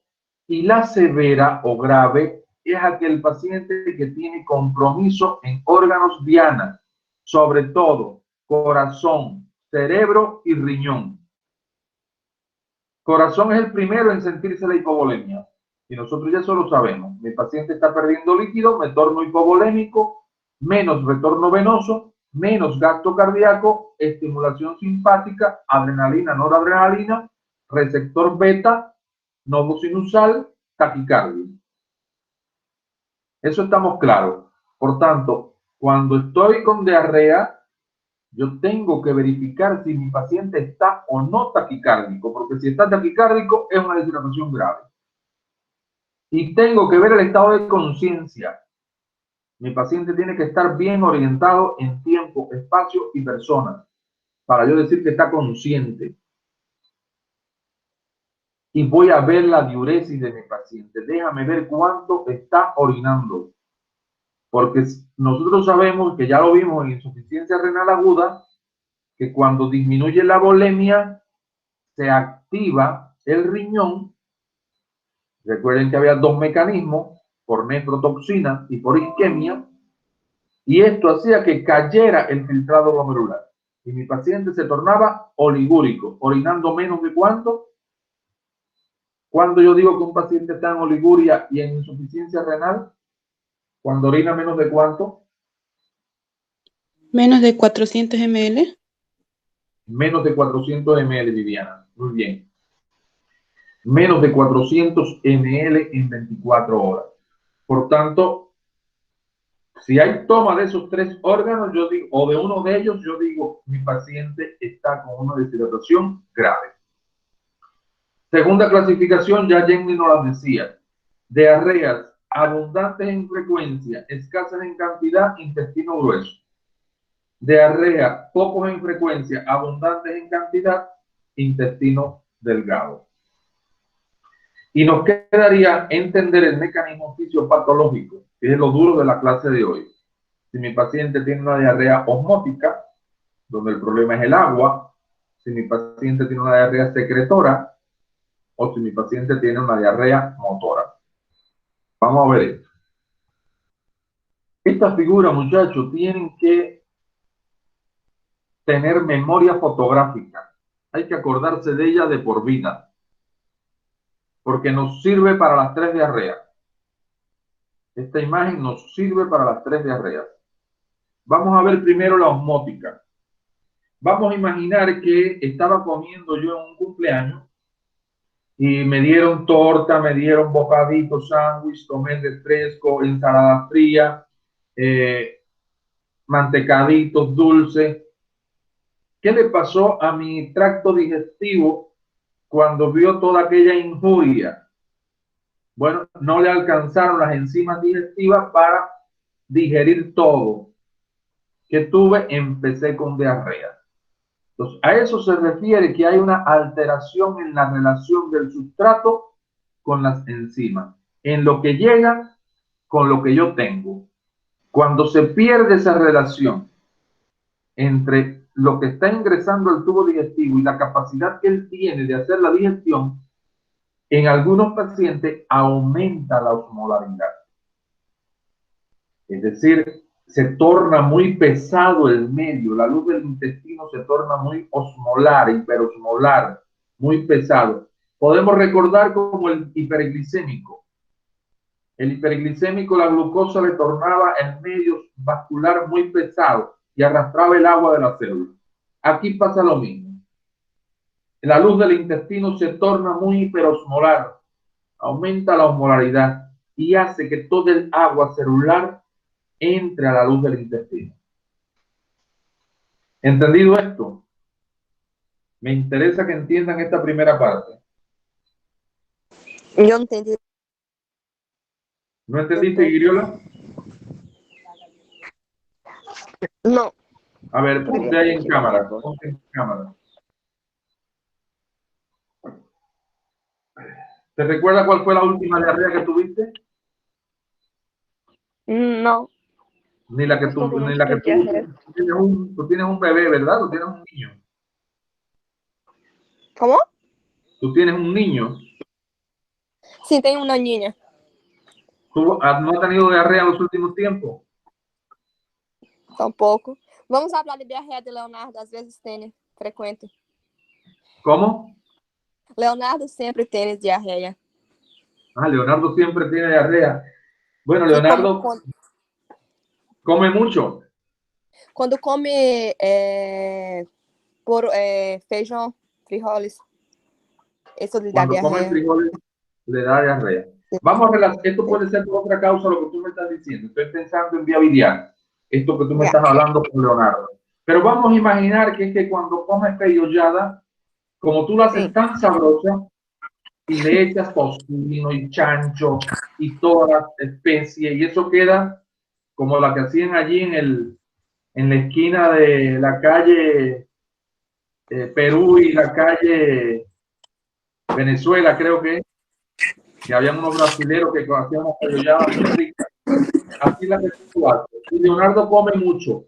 Y la severa o grave es aquel paciente que tiene compromiso en órganos diana, sobre todo corazón, cerebro y riñón. Corazón es el primero en sentirse la hipovolemia. Y nosotros ya eso lo sabemos. Mi paciente está perdiendo líquido, me torno hipovolémico, menos retorno venoso, menos gasto cardíaco, estimulación simpática, adrenalina, noradrenalina, receptor beta, nodo sinusal, taquicardia. Eso estamos claros. Por tanto, cuando estoy con diarrea, yo tengo que verificar si mi paciente está o no taquicárdico, porque si está taquicárdico es una deshidratación grave. Y tengo que ver el estado de conciencia. Mi paciente tiene que estar bien orientado en tiempo, espacio y personas, para yo decir que está consciente. Y voy a ver la diuresis de mi paciente. Déjame ver cuánto está orinando. Porque nosotros sabemos, que ya lo vimos en insuficiencia renal aguda, que cuando disminuye la volemia, se activa el riñón. Recuerden que había dos mecanismos, por nefrotoxina y por isquemia, y esto hacía que cayera el filtrado glomerular. Y mi paciente se tornaba oligúrico, orinando menos de ¿cuánto? Cuando yo digo que un paciente está en oliguria y en insuficiencia renal, cuando orina menos de ¿cuánto? Menos de 400 ml. Menos de 400 ml, Viviana. Muy bien. Menos de 400 ml en 24 horas. Por tanto, si hay toma de esos tres órganos, yo digo, o de uno de ellos, yo digo, mi paciente está con una deshidratación grave. Segunda clasificación, ya Jenny nos la decía. Diarreas abundantes en frecuencia, escasas en cantidad, intestino grueso. Diarrea pocos en frecuencia, abundantes en cantidad, intestino delgado. Y nos quedaría entender el mecanismo fisiopatológico, que es lo duro de la clase de hoy. Si mi paciente tiene una diarrea osmótica, donde el problema es el agua, si mi paciente tiene una diarrea secretora, o si mi paciente tiene una diarrea motora. Vamos a ver esto. Esta figura, muchachos, tienen que tener memoria fotográfica. Hay que acordarse de ella de por vida, porque nos sirve para las tres diarreas. Esta imagen nos sirve para las tres diarreas. Vamos a ver primero la osmótica. Vamos a imaginar que estaba comiendo yo en un cumpleaños y me dieron torta, me dieron bocadito, sándwich, tomé refresco, ensalada fría, mantecaditos, dulces. ¿Qué le pasó a mi tracto digestivo cuando vio toda aquella injuria? Bueno, no le alcanzaron las enzimas digestivas para digerir todo. Que tuve, empecé con diarrea. Entonces, a eso se refiere que hay una alteración en la relación del sustrato con las enzimas, en lo que llega con lo que yo tengo. Cuando se pierde esa relación entre lo que está ingresando al tubo digestivo y la capacidad que él tiene de hacer la digestión, en algunos pacientes aumenta la osmolaridad. Es decir, se torna muy pesado el medio, la luz del intestino se torna muy osmolar, hiperosmolar, muy pesado. Podemos recordar como el hiperglicémico. El hiperglicémico, la glucosa le tornaba el medio vascular muy pesado y arrastraba el agua de la célula. Aquí pasa lo mismo. La luz del intestino se torna muy hiperosmolar, aumenta la osmolaridad y hace que todo el agua celular entre a la luz del intestino. ¿Entendido esto? Me interesa que entiendan esta primera parte. Yo no entendí. ¿No entendiste, Guiriola? No. A ver, ponte ahí en cámara. Ponte en cámara. ¿Te recuerdas cuál fue la última diarrea que tuviste? No. Ni la que tú, ni la que tú tienes un bebé, ¿verdad? Tú tienes un niño. ¿Cómo? Tú tienes un niño. Sí, tengo una niña. ¿Tú no has tenido diarrea en los últimos tiempos? Tampoco. Vamos a hablar de diarrea de Leonardo, às vezes tiene frecuente. ¿Cómo? Leonardo siempre tiene diarrea. Ah, Leonardo siempre tiene diarrea. Bueno, Leonardo come mucho. Cuando come feijão, frijoles, eso le da Cuando come diarrea. frijoles, le da diarrea. Vamos a relacionar, esto puede ser por otra causa lo que tú me estás diciendo. Estoy pensando en vía biliar, esto que tú me estás hablando con Leonardo. Pero vamos a imaginar que es que cuando comes peyollada, como tú la haces tan sabrosa, y le echas tocino y chancho y todas las especies, y eso queda como la que hacían allí en la esquina de la calle Perú y la calle Venezuela, creo que habían unos brasileros que hacíamos peyollada muy rica. Así la que tú haces. Y Leonardo come mucho.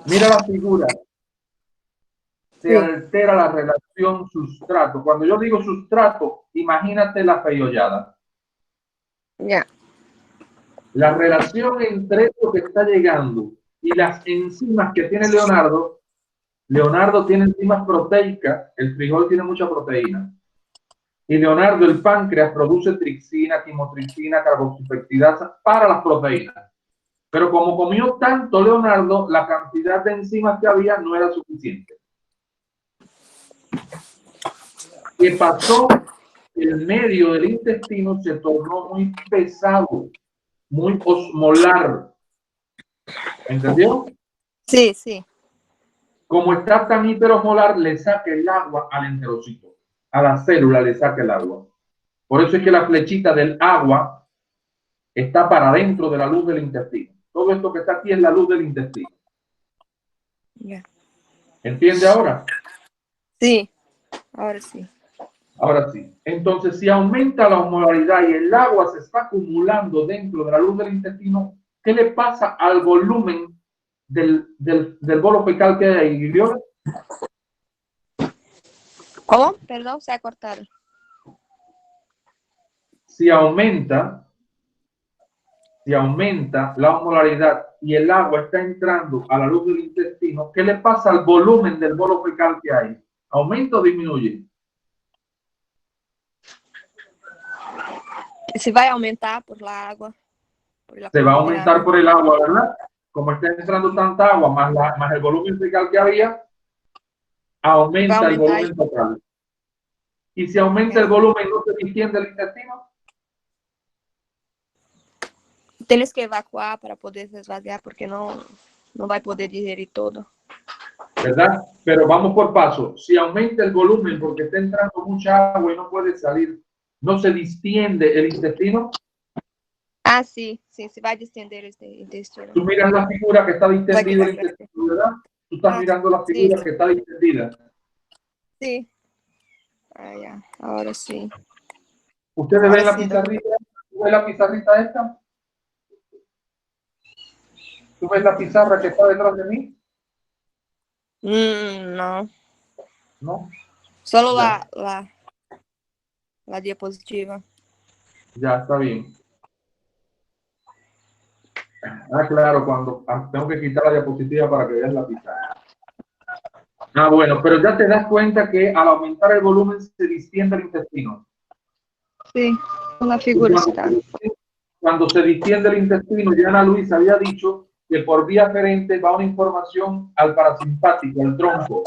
Mira la figura. se Sí. altera la relación sustrato. Cuando yo digo sustrato, imagínate la feyollada. Ya. La relación entre esto que está llegando y las enzimas que tiene Leonardo. Leonardo tiene enzimas proteicas, el frijol tiene mucha proteína. Y Leonardo, el páncreas, produce tripsina, quimotripsina, carboxipeptidasa para las proteínas. Pero como comió tanto Leonardo, la cantidad de enzimas que había no era suficiente. ¿Qué pasó? El medio del intestino se tornó muy pesado, muy osmolar. ¿Entendió? Sí, sí. Como está tan hiperosmolar, le saca el agua al enterocito. A la célula le saca el agua. Por eso es que la flechita del agua está para dentro de la luz del intestino. Todo esto que está aquí es la luz del intestino. Ya. ¿Entiende ahora? Sí, ahora sí. Ahora sí. Entonces, si aumenta la osmolaridad y el agua se está acumulando dentro de la luz del intestino, ¿qué le pasa al volumen del bolo fecal que hay ahí, Viola? ¿Cómo? Perdón, se ha cortado. Si aumenta la osmolaridad y el agua está entrando a la luz del intestino, ¿qué le pasa al volumen del bolo fecal que hay? ¿Aumenta o disminuye? Se vai aumentar por la agua. Por la Se va a cantidad de aumentar agua. por el agua, ¿verdad? Como está entrando tanta agua más el volumen fecal que había, Va aumenta a el aumentar volumen total. Y si aumenta el volumen, ¿no se distiende el intestino? Tienes que evacuar para poder esvaziar porque no va a poder digerir todo. ¿Verdad? Pero vamos por paso. Si aumenta el volumen porque está entrando mucha agua y no puede salir, ¿no se distiende el intestino? Ah, sí, sí, se va a distender este intestino. Tú miras la figura que está Va a distendida quedar el grande. intestino, ¿verdad? Tú estás mirando la Sí, figura que está distendida. sí. Ah, ya, ahora sí. ¿Ustedes Ahora ven la sí, doctor. pizarrita? ¿Tú ves la pizarrita esta? ¿Tú ves la pizarra que está detrás de mí? No, ¿No? solo Ya, la diapositiva. ya está bien. Ah, claro, cuando tengo que quitar la diapositiva para que veas la pizarra. Ah, bueno, pero ya te das cuenta que al aumentar el volumen se distiende el intestino. Sí, la Y figura está. cuando se distiende el intestino, ya Ana Luisa había dicho que por vía aferente va una información al parasimpático, al tronco.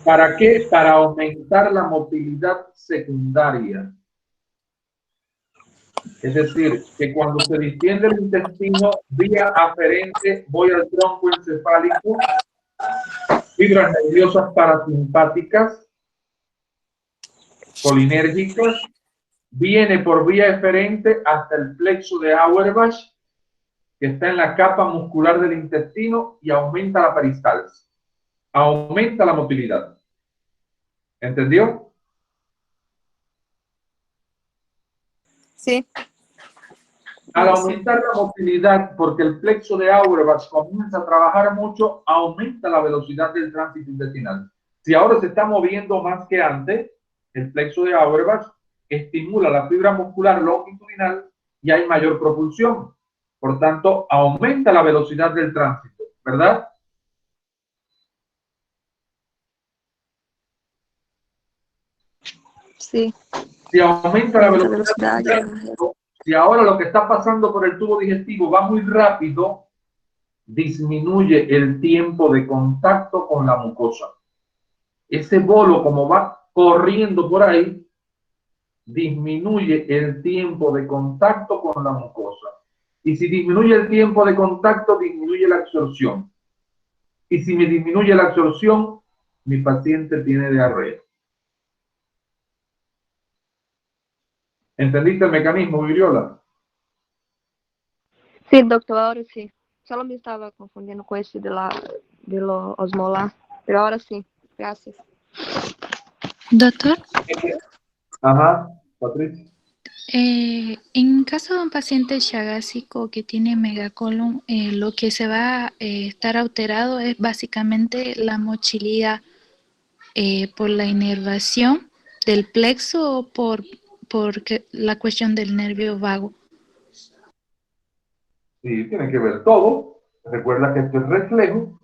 ¿Para qué? Para aumentar la motilidad secundaria. Es decir, que cuando se distiende el intestino, vía aferente, voy al tronco encefálico, fibras nerviosas parasimpáticas, colinérgicas, viene por vía eferente hasta el plexo de Auerbach, que está en la capa muscular del intestino y aumenta la peristalsis, aumenta la motilidad. ¿Entendió? Sí. Al Ahora sí. aumentar la motilidad, porque el plexo de Auerbach comienza a trabajar mucho, aumenta la velocidad del tránsito intestinal. Si ahora se está moviendo más que antes, el plexo de Auerbach estimula la fibra muscular longitudinal y hay mayor propulsión. Por tanto, aumenta la velocidad del tránsito, ¿verdad? Sí. Si aumenta la Aumenta a velocidad del velocidad. tránsito, si ahora lo que está pasando por el tubo digestivo va muy rápido, disminuye el tiempo de contacto con la mucosa. Ese bolo, como va corriendo por ahí, disminuye el tiempo de contacto con la mucosa. Y si disminuye el tiempo de contacto, disminuye la absorción. Y si me disminuye la absorción, mi paciente tiene diarrea. ¿Entendiste el mecanismo, Viriola? Sí, doctor, ahora sí. Solo me estaba confundiendo con ese de lo osmolar. Pero ahora sí. Gracias. Doctor, Ajá, Patricia. En caso de un paciente chagásico que tiene megacolon, lo que se va a estar alterado es básicamente la motilidad por la inervación del plexo o la cuestión del nervio vago. Sí, tiene que ver todo. Recuerda que esto es reflejo.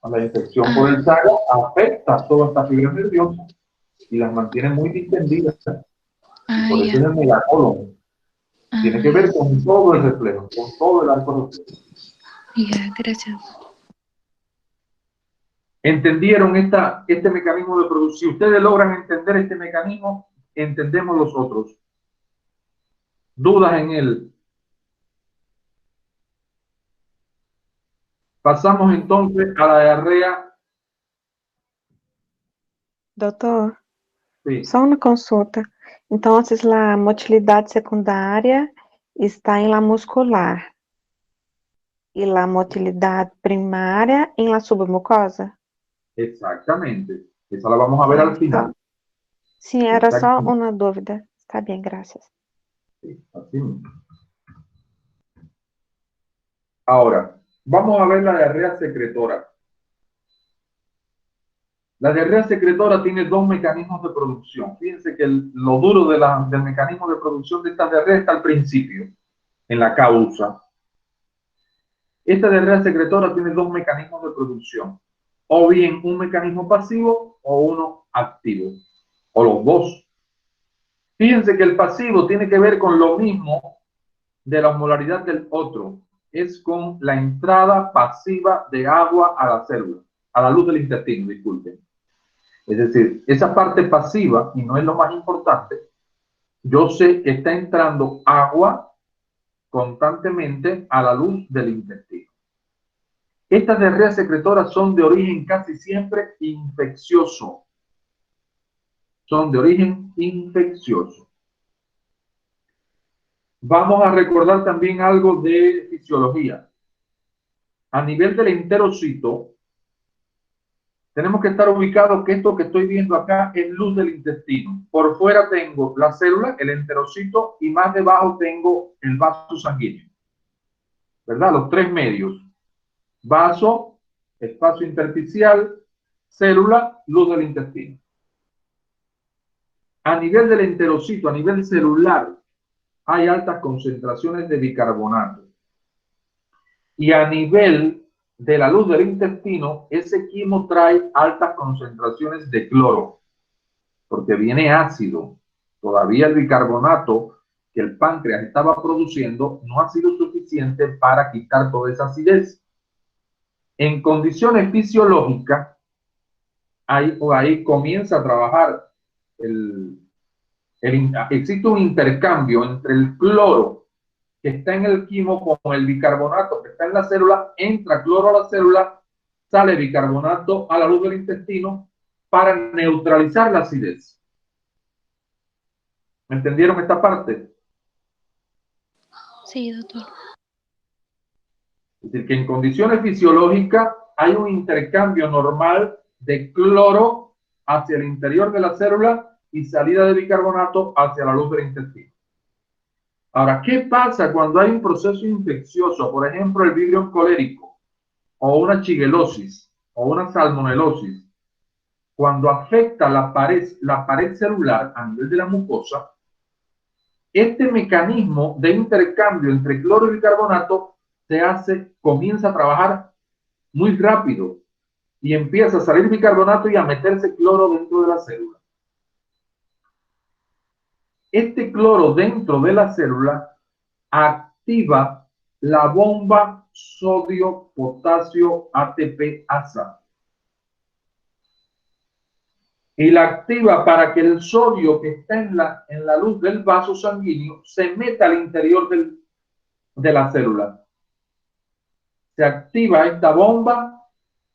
La infección por el Chagas afecta todas estas fibras nerviosas y las mantiene muy distendidas. Y por eso es el megacolon. Tiene que ver con todo el reflejo, con todo el arco reflejo. Ya, gracias. ¿Entendieron este mecanismo de producción? Si ustedes logran entender este mecanismo, entendemos los otros. ¿Dudas en él? Pasamos entonces a la diarrea. Doutor, Sí. só uma consulta. Então, a motilidade secundária está em la muscular e la motilidade primária em la submucosa? Exactamente. Esa la vamos a ver al final. Sim, era só uma dúvida. Está bem, graças. Sí, así mismo. Ahora, vamos a ver la diarrea secretora. La diarrea secretora tiene dos mecanismos de producción. Fíjense que lo duro del mecanismo de producción de esta diarrea está al principio, en la causa. Esta diarrea secretora tiene dos mecanismos de producción. O bien un mecanismo pasivo o uno activo. O los dos. Fíjense que el pasivo tiene que ver con lo mismo de la osmolaridad del otro. Es con la entrada pasiva de agua a la célula, a la luz del intestino, disculpen. Es decir, esa parte pasiva, y no es lo más importante, yo sé que está entrando agua constantemente a la luz del intestino. Estas diarreas secretoras son de origen casi siempre infeccioso. Son de origen infeccioso. Vamos a recordar también algo de fisiología. A nivel del enterocito, tenemos que estar ubicados que esto que estoy viendo acá es luz del intestino. Por fuera tengo la célula, el enterocito, y más debajo tengo el vaso sanguíneo. ¿Verdad? Los tres medios. Vaso, espacio intersticial, célula, luz del intestino. A nivel del enterocito, a nivel celular, hay altas concentraciones de bicarbonato. Y a nivel de la luz del intestino, ese quimo trae altas concentraciones de cloro, porque viene ácido. Todavía el bicarbonato que el páncreas estaba produciendo no ha sido suficiente para quitar toda esa acidez. En condiciones fisiológicas, ahí comienza a trabajar existe un intercambio entre el cloro que está en el quimo con el bicarbonato que está en la célula, entra cloro a la célula, sale bicarbonato a la luz del intestino para neutralizar la acidez. ¿Me entendieron esta parte? Sí, doctor. Es decir, que en condiciones fisiológicas hay un intercambio normal de cloro hacia el interior de la célula y salida de bicarbonato hacia la luz del intestino. Ahora, ¿qué pasa cuando hay un proceso infeccioso? Por ejemplo, el vibrio colérico, o una shigellosis, o una salmonelosis. Cuando afecta la pared celular a nivel de la mucosa, este mecanismo de intercambio entre cloro y bicarbonato comienza a trabajar muy rápido y empieza a salir bicarbonato y a meterse cloro dentro de la célula. Este cloro dentro de la célula activa la bomba sodio-potasio ATP-ASA. Y la activa para que el sodio que está en la luz del vaso sanguíneo se meta al interior de la célula. Se activa esta bomba,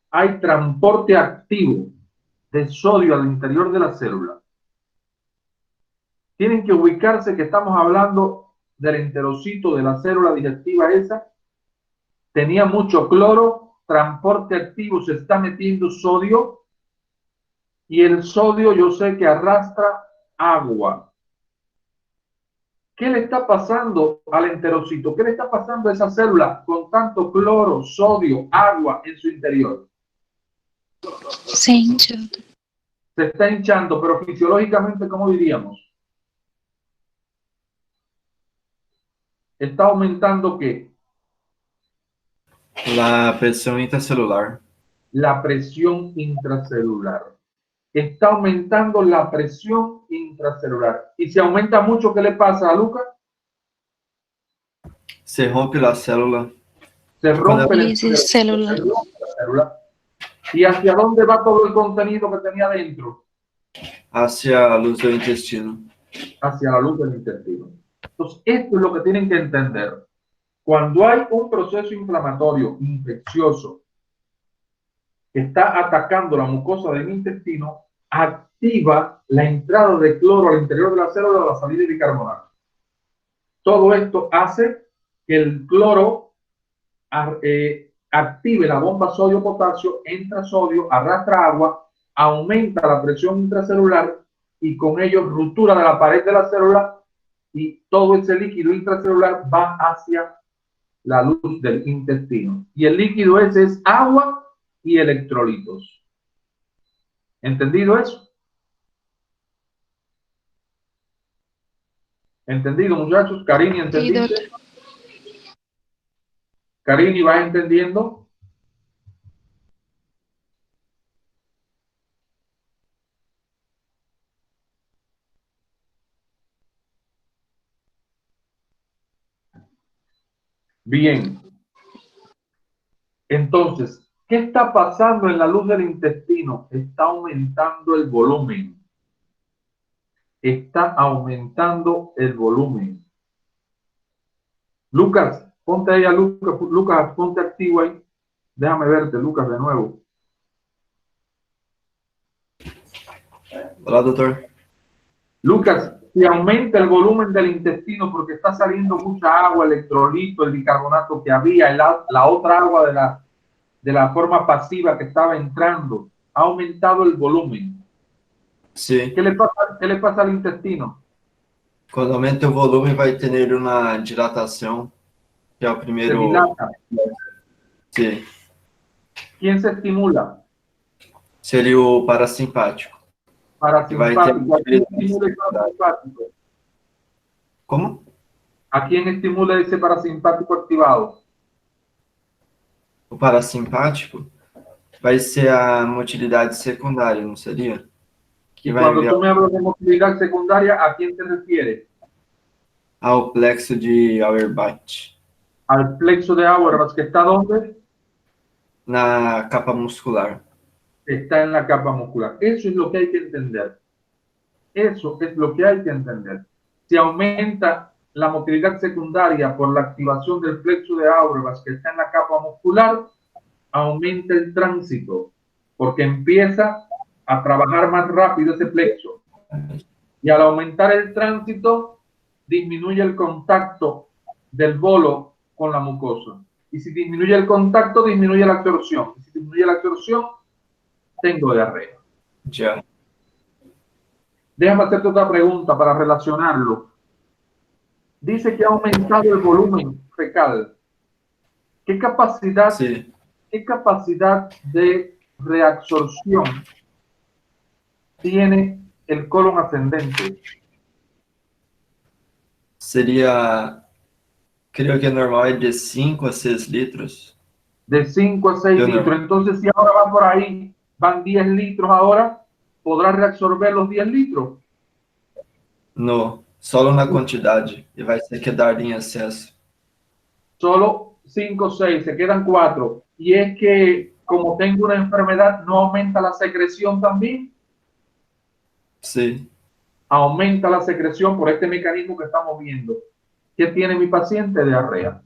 hay transporte activo de sodio al interior de la célula. Tienen que ubicarse que estamos hablando del enterocito de la célula digestiva esa. Tenía mucho cloro, transporte activo, se está metiendo sodio. Y el sodio yo sé que arrastra agua. ¿Qué le está pasando al enterocito? ¿Qué le está pasando a esa célula con tanto cloro, sodio, agua en su interior? Se hincha. Se está hinchando, pero fisiológicamente, ¿cómo diríamos? Está aumentando ¿qué? La presión intracelular. La presión intracelular. Está aumentando la presión intracelular. Y si aumenta mucho, ¿qué le pasa a Lucas? Se rompe la célula. Se rompe Lisis celular. la célula. ¿Y hacia dónde va todo el contenido que tenía dentro? Hacia la luz del intestino. Hacia la luz del intestino. Entonces, esto es lo que tienen que entender. Cuando hay un proceso inflamatorio, infeccioso, que está atacando la mucosa del intestino, activa la entrada de cloro al interior de la célula o la salida de bicarbonato. Todo esto hace que el cloro active la bomba sodio-potasio, entra sodio, arrastra agua, aumenta la presión intracelular y con ello ruptura de la pared de la célula y todo ese líquido intracelular va hacia la luz del intestino. Y el líquido ese es agua y electrolitos. ¿Entendido eso? ¿Entendido, muchachos? Karini, Sí, ¿entendiste? doctor. Karini, ¿vas entendiendo? Bien. Entonces, ¿qué está pasando en la luz del intestino? Está aumentando el volumen. Está aumentando el volumen. Lucas, ponte ahí a Lucas. Lucas, ponte activo ahí. Déjame verte, Lucas, de nuevo. Hola, doctor. Lucas, si aumenta el volumen del intestino porque está saliendo mucha agua, electrolito, el bicarbonato que había, la otra agua de la forma pasiva que estaba entrando, ha aumentado el volumen. Sí. ¿Qué le pasa al intestino? Quando aumenta o volume, vai ter uma dilatação, que é o Se primeiro. dilata. Sim. ¿Quién se estimula? Seria o parasimpático. Que vai ter Parasimpático. ¿A quién estimula el parasimpático? Como? ¿A quién estimula ese parasimpático activado? O parasimpático vai ser a motilidade secundária, não seria? Que Y vai cuando enviar tú me hablas de motilidad secundaria, ¿a quién te refieres? ao plexo de Auerbach, Al plexo de Auerbach, que está ¿dónde? na capa muscular. Está en la capa muscular. Eso es lo que hay que entender. Eso es lo que hay que entender. Si aumenta la motilidad secundaria por la activación del plexo de Auerbach que está en la capa muscular, aumenta el tránsito, porque empieza a trabajar más rápido ese plexo. Y al aumentar el tránsito, disminuye el contacto del bolo con la mucosa. Y si disminuye el contacto, disminuye la absorción. Y si disminuye la absorción, tengo diarrea. Já. Déjame hacerte otra pregunta para relacionarlo. Dice que ha aumentado el volumen fecal. ¿Qué capacidad, Sim. qué capacidad de reabsorción tiene el colon ascendente? Seria, creio que normal é de 5 a 6 litros. De 5 a 6 Yo no. litros. Entonces, si ahora van por ahí, van 10 litros ahora, ¿podrá reabsorber los 10 litros? No, solo na quantidade. E vai ser quedar em excesso. Solo 5 o 6, se quedan 4. Y es que, como tengo una enfermedad, ¿no aumenta la secreción también? Sim. Aumenta la secreción por este mecanismo que estamos viendo. ¿Qué tiene mi paciente? Diarrea.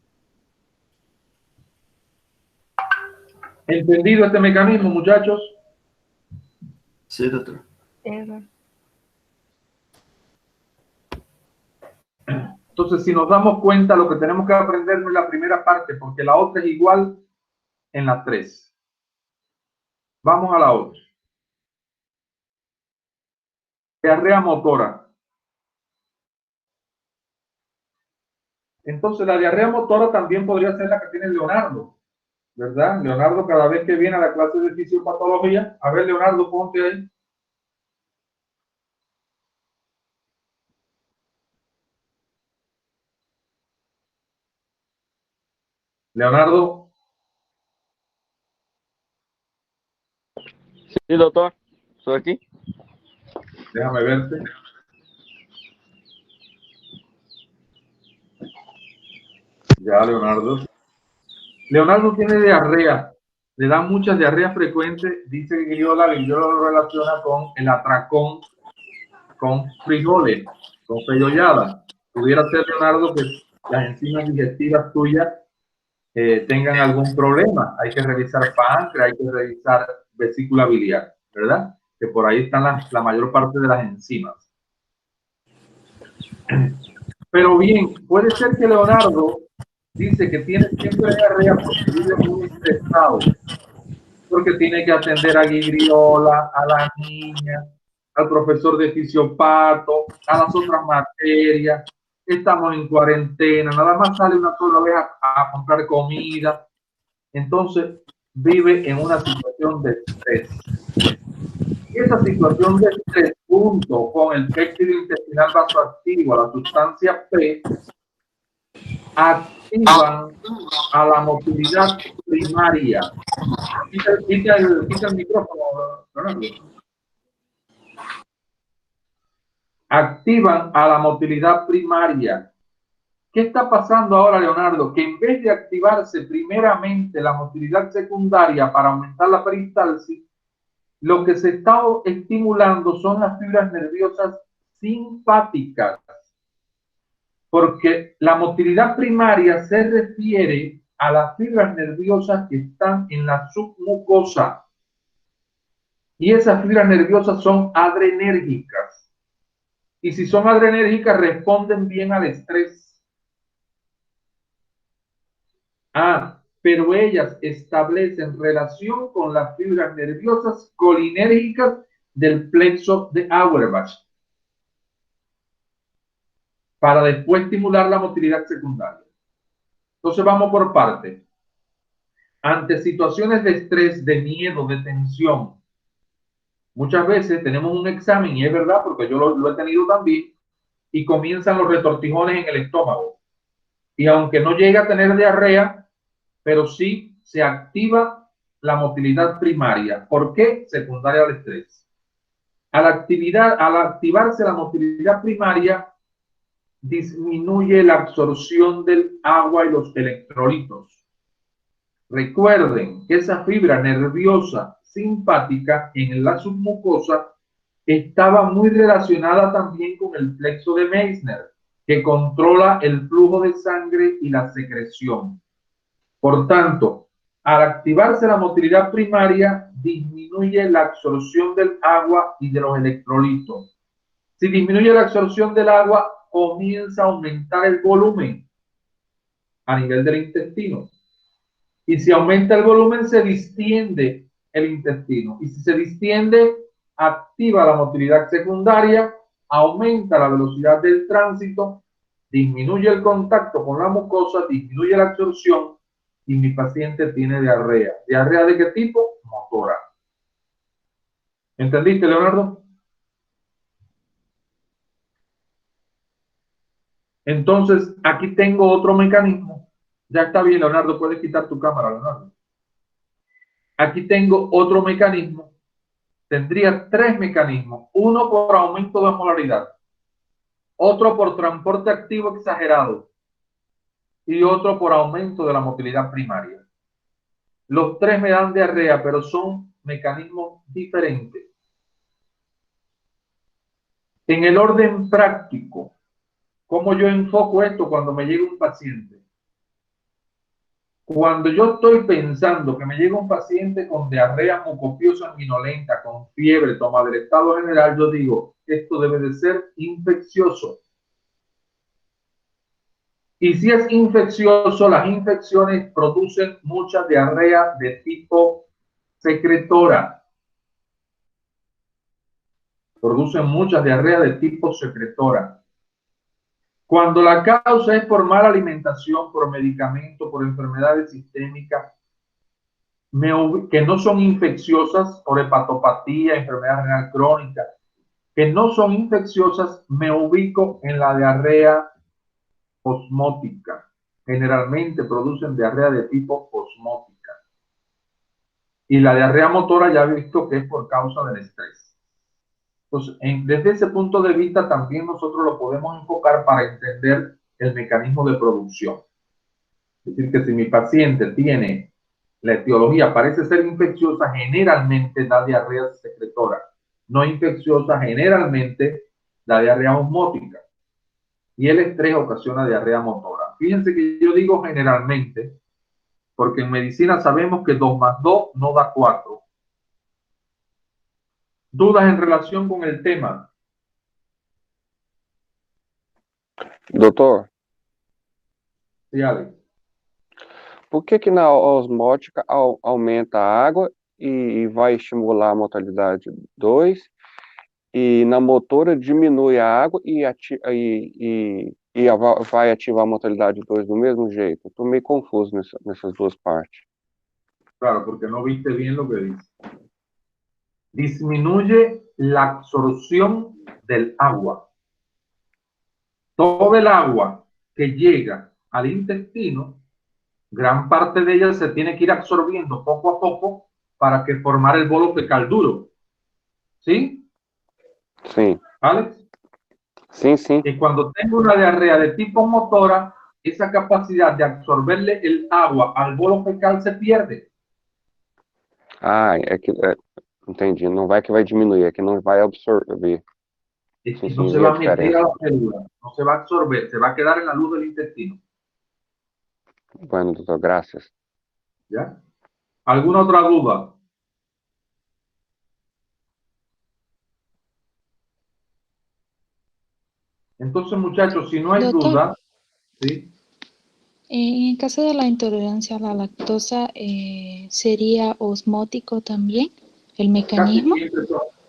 ¿Entendido este mecanismo, muchachos? Sim, doutor. Entonces, si nos damos cuenta, lo que tenemos que aprender no es la primera parte, porque la otra es igual en las 3. Vamos a la otra. Diarrea motora. Entonces, la diarrea motora también podría ser la que tiene Leonardo, ¿verdad? Leonardo, cada vez que viene a la clase de fisiopatología, a ver, Leonardo, ponte ahí. Leonardo, Sí, doctor, estoy aquí. déjame verte. Ya, Leonardo. Leonardo tiene diarrea, le dan muchas diarreas frecuentes, dice Griola lo relaciona con el atracón, con frijoles, con feyollada. Pudiera ser, Leonardo, que las enzimas digestivas tuyas tengan algún problema. Hay que revisar páncreas, hay que revisar vesícula biliar, ¿verdad? Que por ahí están la mayor parte de las enzimas. Pero bien, puede ser que Leonardo dice que tiene siempre diarrea porque vive muy estresado, porque tiene que atender a Guigriola, a la niña, al profesor de fisiopato, a las otras materias. Estamos en cuarentena, nada más sale una sola vez a comprar comida. Entonces vive en una situación de estrés. Esa situación de estrés, junto con el péptido intestinal vasoactivo, la sustancia P, activan a la motilidad primaria. Quita el micrófono, Fernando. Activan a la motilidad primaria. ¿Qué está pasando ahora, Leonardo? Que en vez de activarse primeramente la motilidad secundaria para aumentar la peristalsis, lo que se está estimulando son las fibras nerviosas simpáticas. Porque la motilidad primaria se refiere a las fibras nerviosas que están en la submucosa. Y esas fibras nerviosas son adrenérgicas. Y si son adrenérgicas, responden bien al estrés. Pero ellas establecen relación con las fibras nerviosas colinérgicas del plexo de Auerbach para después estimular la motilidad secundaria. Entonces vamos por partes. Ante situaciones de estrés, de miedo, de tensión, muchas veces tenemos un examen, y es verdad porque yo lo he tenido también, y comienzan los retortijones en el estómago. Y aunque no llega a tener diarrea, pero sí se activa la motilidad primaria. ¿Por qué? Secundaria al estrés. Al activarse la motilidad primaria, disminuye la absorción del agua y los electrolitos. Recuerden que esa fibra nerviosa simpática en la submucosa estaba muy relacionada también con el plexo de Meissner, que controla el flujo de sangre y la secreción. Por tanto, al activarse la motilidad primaria, disminuye la absorción del agua y de los electrolitos. Si disminuye la absorción del agua, comienza a aumentar el volumen a nivel del intestino. Y si aumenta el volumen, se distiende el intestino. Y si se distiende, activa la motilidad secundaria, aumenta la velocidad del tránsito, disminuye el contacto con la mucosa, disminuye la absorción y mi paciente tiene diarrea. ¿Diarrea de qué tipo? Motora. ¿Entendiste, Leonardo? Entonces, aquí tengo otro mecanismo. Ya está bien, Leonardo, puedes quitar tu cámara, Leonardo. Aquí tengo otro mecanismo. Tendría tres mecanismos. Uno por aumento de molaridad, otro por transporte activo exagerado y otro por aumento de la motilidad primaria. Los tres me dan diarrea, pero son mecanismos diferentes. En el orden práctico, ¿cómo yo enfoco esto cuando me llega un paciente? Cuando yo estoy pensando que me llega un paciente con diarrea mucopio-sanguinolenta, con fiebre, toma del estado general, yo digo, esto debe de ser infeccioso. Y si es infeccioso, las infecciones producen mucha diarrea de tipo secretora. Producen mucha diarrea de tipo secretora. Cuando la causa es por mala alimentación, por medicamento, por enfermedades sistémicas, que no son infecciosas, por hepatopatía, enfermedad renal crónica, que no son infecciosas, me ubico en la diarrea osmótica. Generalmente producen diarrea de tipo osmótica. Y la diarrea motora ya he visto que es por causa del estrés. Entonces, desde ese punto de vista también nosotros lo podemos enfocar para entender el mecanismo de producción. Es decir, que si mi paciente tiene la etiología, parece ser infecciosa, generalmente da diarrea secretora. No infecciosa, generalmente da diarrea osmótica. Y el estrés ocasiona diarrea motora. Fíjense que yo digo generalmente, porque en medicina sabemos que 2 más 2 no da 4. ¿Dudas en relación con el tema? Doutor, Sí, Alex. por que na osmótica aumenta a água e vai estimular a mortalidade 2, e na motora diminui a água e vai ativar a mortalidade 2 do mesmo jeito? Estou meio confuso nessas duas partes. Claro, porque no viste bien lo que dice. Disminuye la absorción del agua. Todo el agua que llega al intestino, gran parte de ella se tiene que ir absorbiendo poco a poco para que formar el bolo fecal duro. ¿Sí? Sí. ¿Alex? Sí, sí. Y cuando tengo una diarrea de tipo motora, esa capacidad de absorberle el agua al bolo fecal se pierde. Ah, entendi. Não vai que vai diminuir, é que não vai absorver. Es que Sim, no sim, se vi va a a meter a diferença. la célula, no se va a absorber, se va a quedar en la luz del intestino. Bueno, doutor, graças. ¿Ya? ¿Alguna otra duda? Entonces, muchachos, si no hay Doctor, duda, ¿sí? en el caso de la intolerancia a la lactosa, ¿sería osmótico también el mecanismo?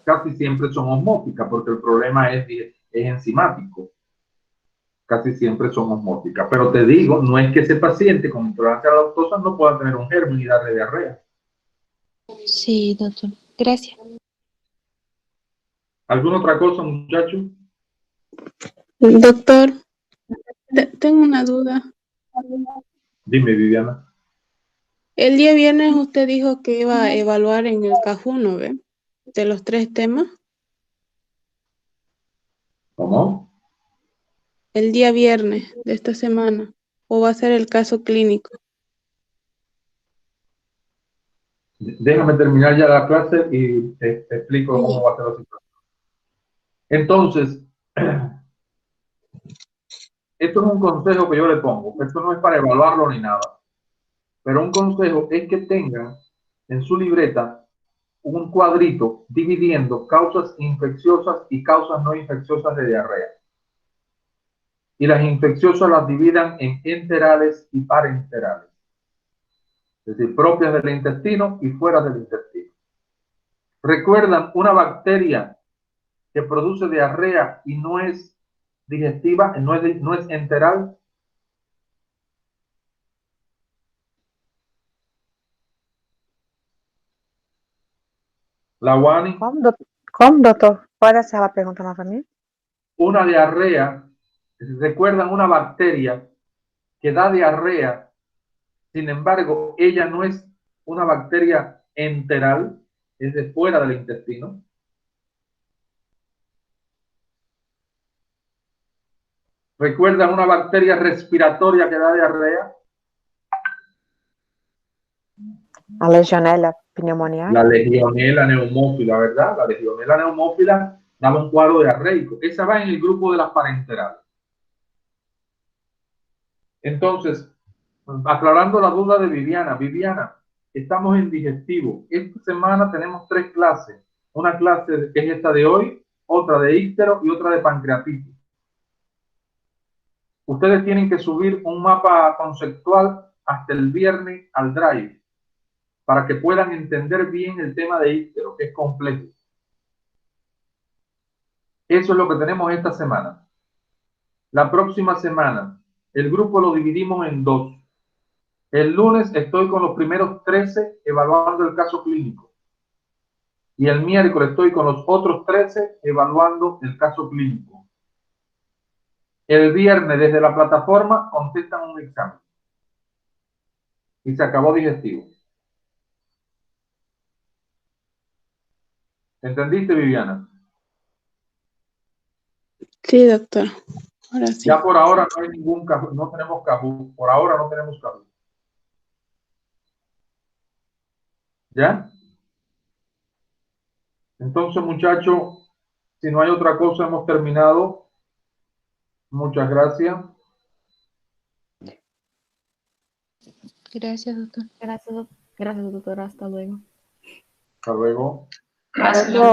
Casi siempre son osmóticas, porque el problema es enzimático. Casi siempre son osmóticas. Pero te digo, no es que ese paciente con intolerancia a la lactosa no pueda tener un germen y darle diarrea. Sí, doctor. Gracias. ¿Alguna otra cosa, muchachos? Doctor, tengo una duda. Dime, Viviana. El día viernes usted dijo que iba a evaluar en el Cajuno, ¿ve? De los 3 temas. ¿Cómo? El día viernes de esta semana. ¿O va a ser el caso clínico? Déjame terminar ya la clase y te explico cómo va a ser la situación. Entonces, esto es un consejo que yo le pongo. Esto no es para evaluarlo ni nada. Pero un consejo es que tengan en su libreta un cuadrito dividiendo causas infecciosas y causas no infecciosas de diarrea. Y las infecciosas las dividan en enterales y parenterales. Es decir, propias del intestino y fuera del intestino. ¿Recuerdan una bacteria que produce diarrea y no es digestiva, no es enteral? La Wani. ¿Cómo, doctor? ¿Puede hacer la pregunta nuevamente? Una diarrea, recuerdan una bacteria que da diarrea, sin embargo, ella no es una bacteria enteral, es de fuera del intestino. ¿Recuerdan una bacteria respiratoria que da diarrea? La Legionella pneumoniae. La Legionella neumófila, ¿verdad? La Legionella neumófila daba un cuadro diarreico. Esa va en el grupo de las parenterales. Entonces, aclarando la duda de Viviana. Viviana, estamos en digestivo. Esta semana tenemos 3 clases. Una clase que es esta de hoy, otra de íctero y otra de pancreatitis. Ustedes tienen que subir un mapa conceptual hasta el viernes al Drive para que puedan entender bien el tema de íctero, que es complejo. Eso es lo que tenemos esta semana. La próxima semana, el grupo lo dividimos en dos. El lunes estoy con los primeros 13 evaluando el caso clínico. Y el miércoles estoy con los otros 13 evaluando el caso clínico. El viernes desde la plataforma contestan un examen. Y se acabó digestivo. ¿Entendiste, Viviana? Sí, doctor. Ahora sí. Ya por ahora no hay ningún Kahoot, no tenemos Kahoot. Por ahora no tenemos Kahoot. ¿Ya? Entonces, muchachos, si no hay otra cosa, hemos terminado. Muchas gracias. Gracias, doctor. Gracias, doctor. Hasta luego. Hasta luego. Doctor,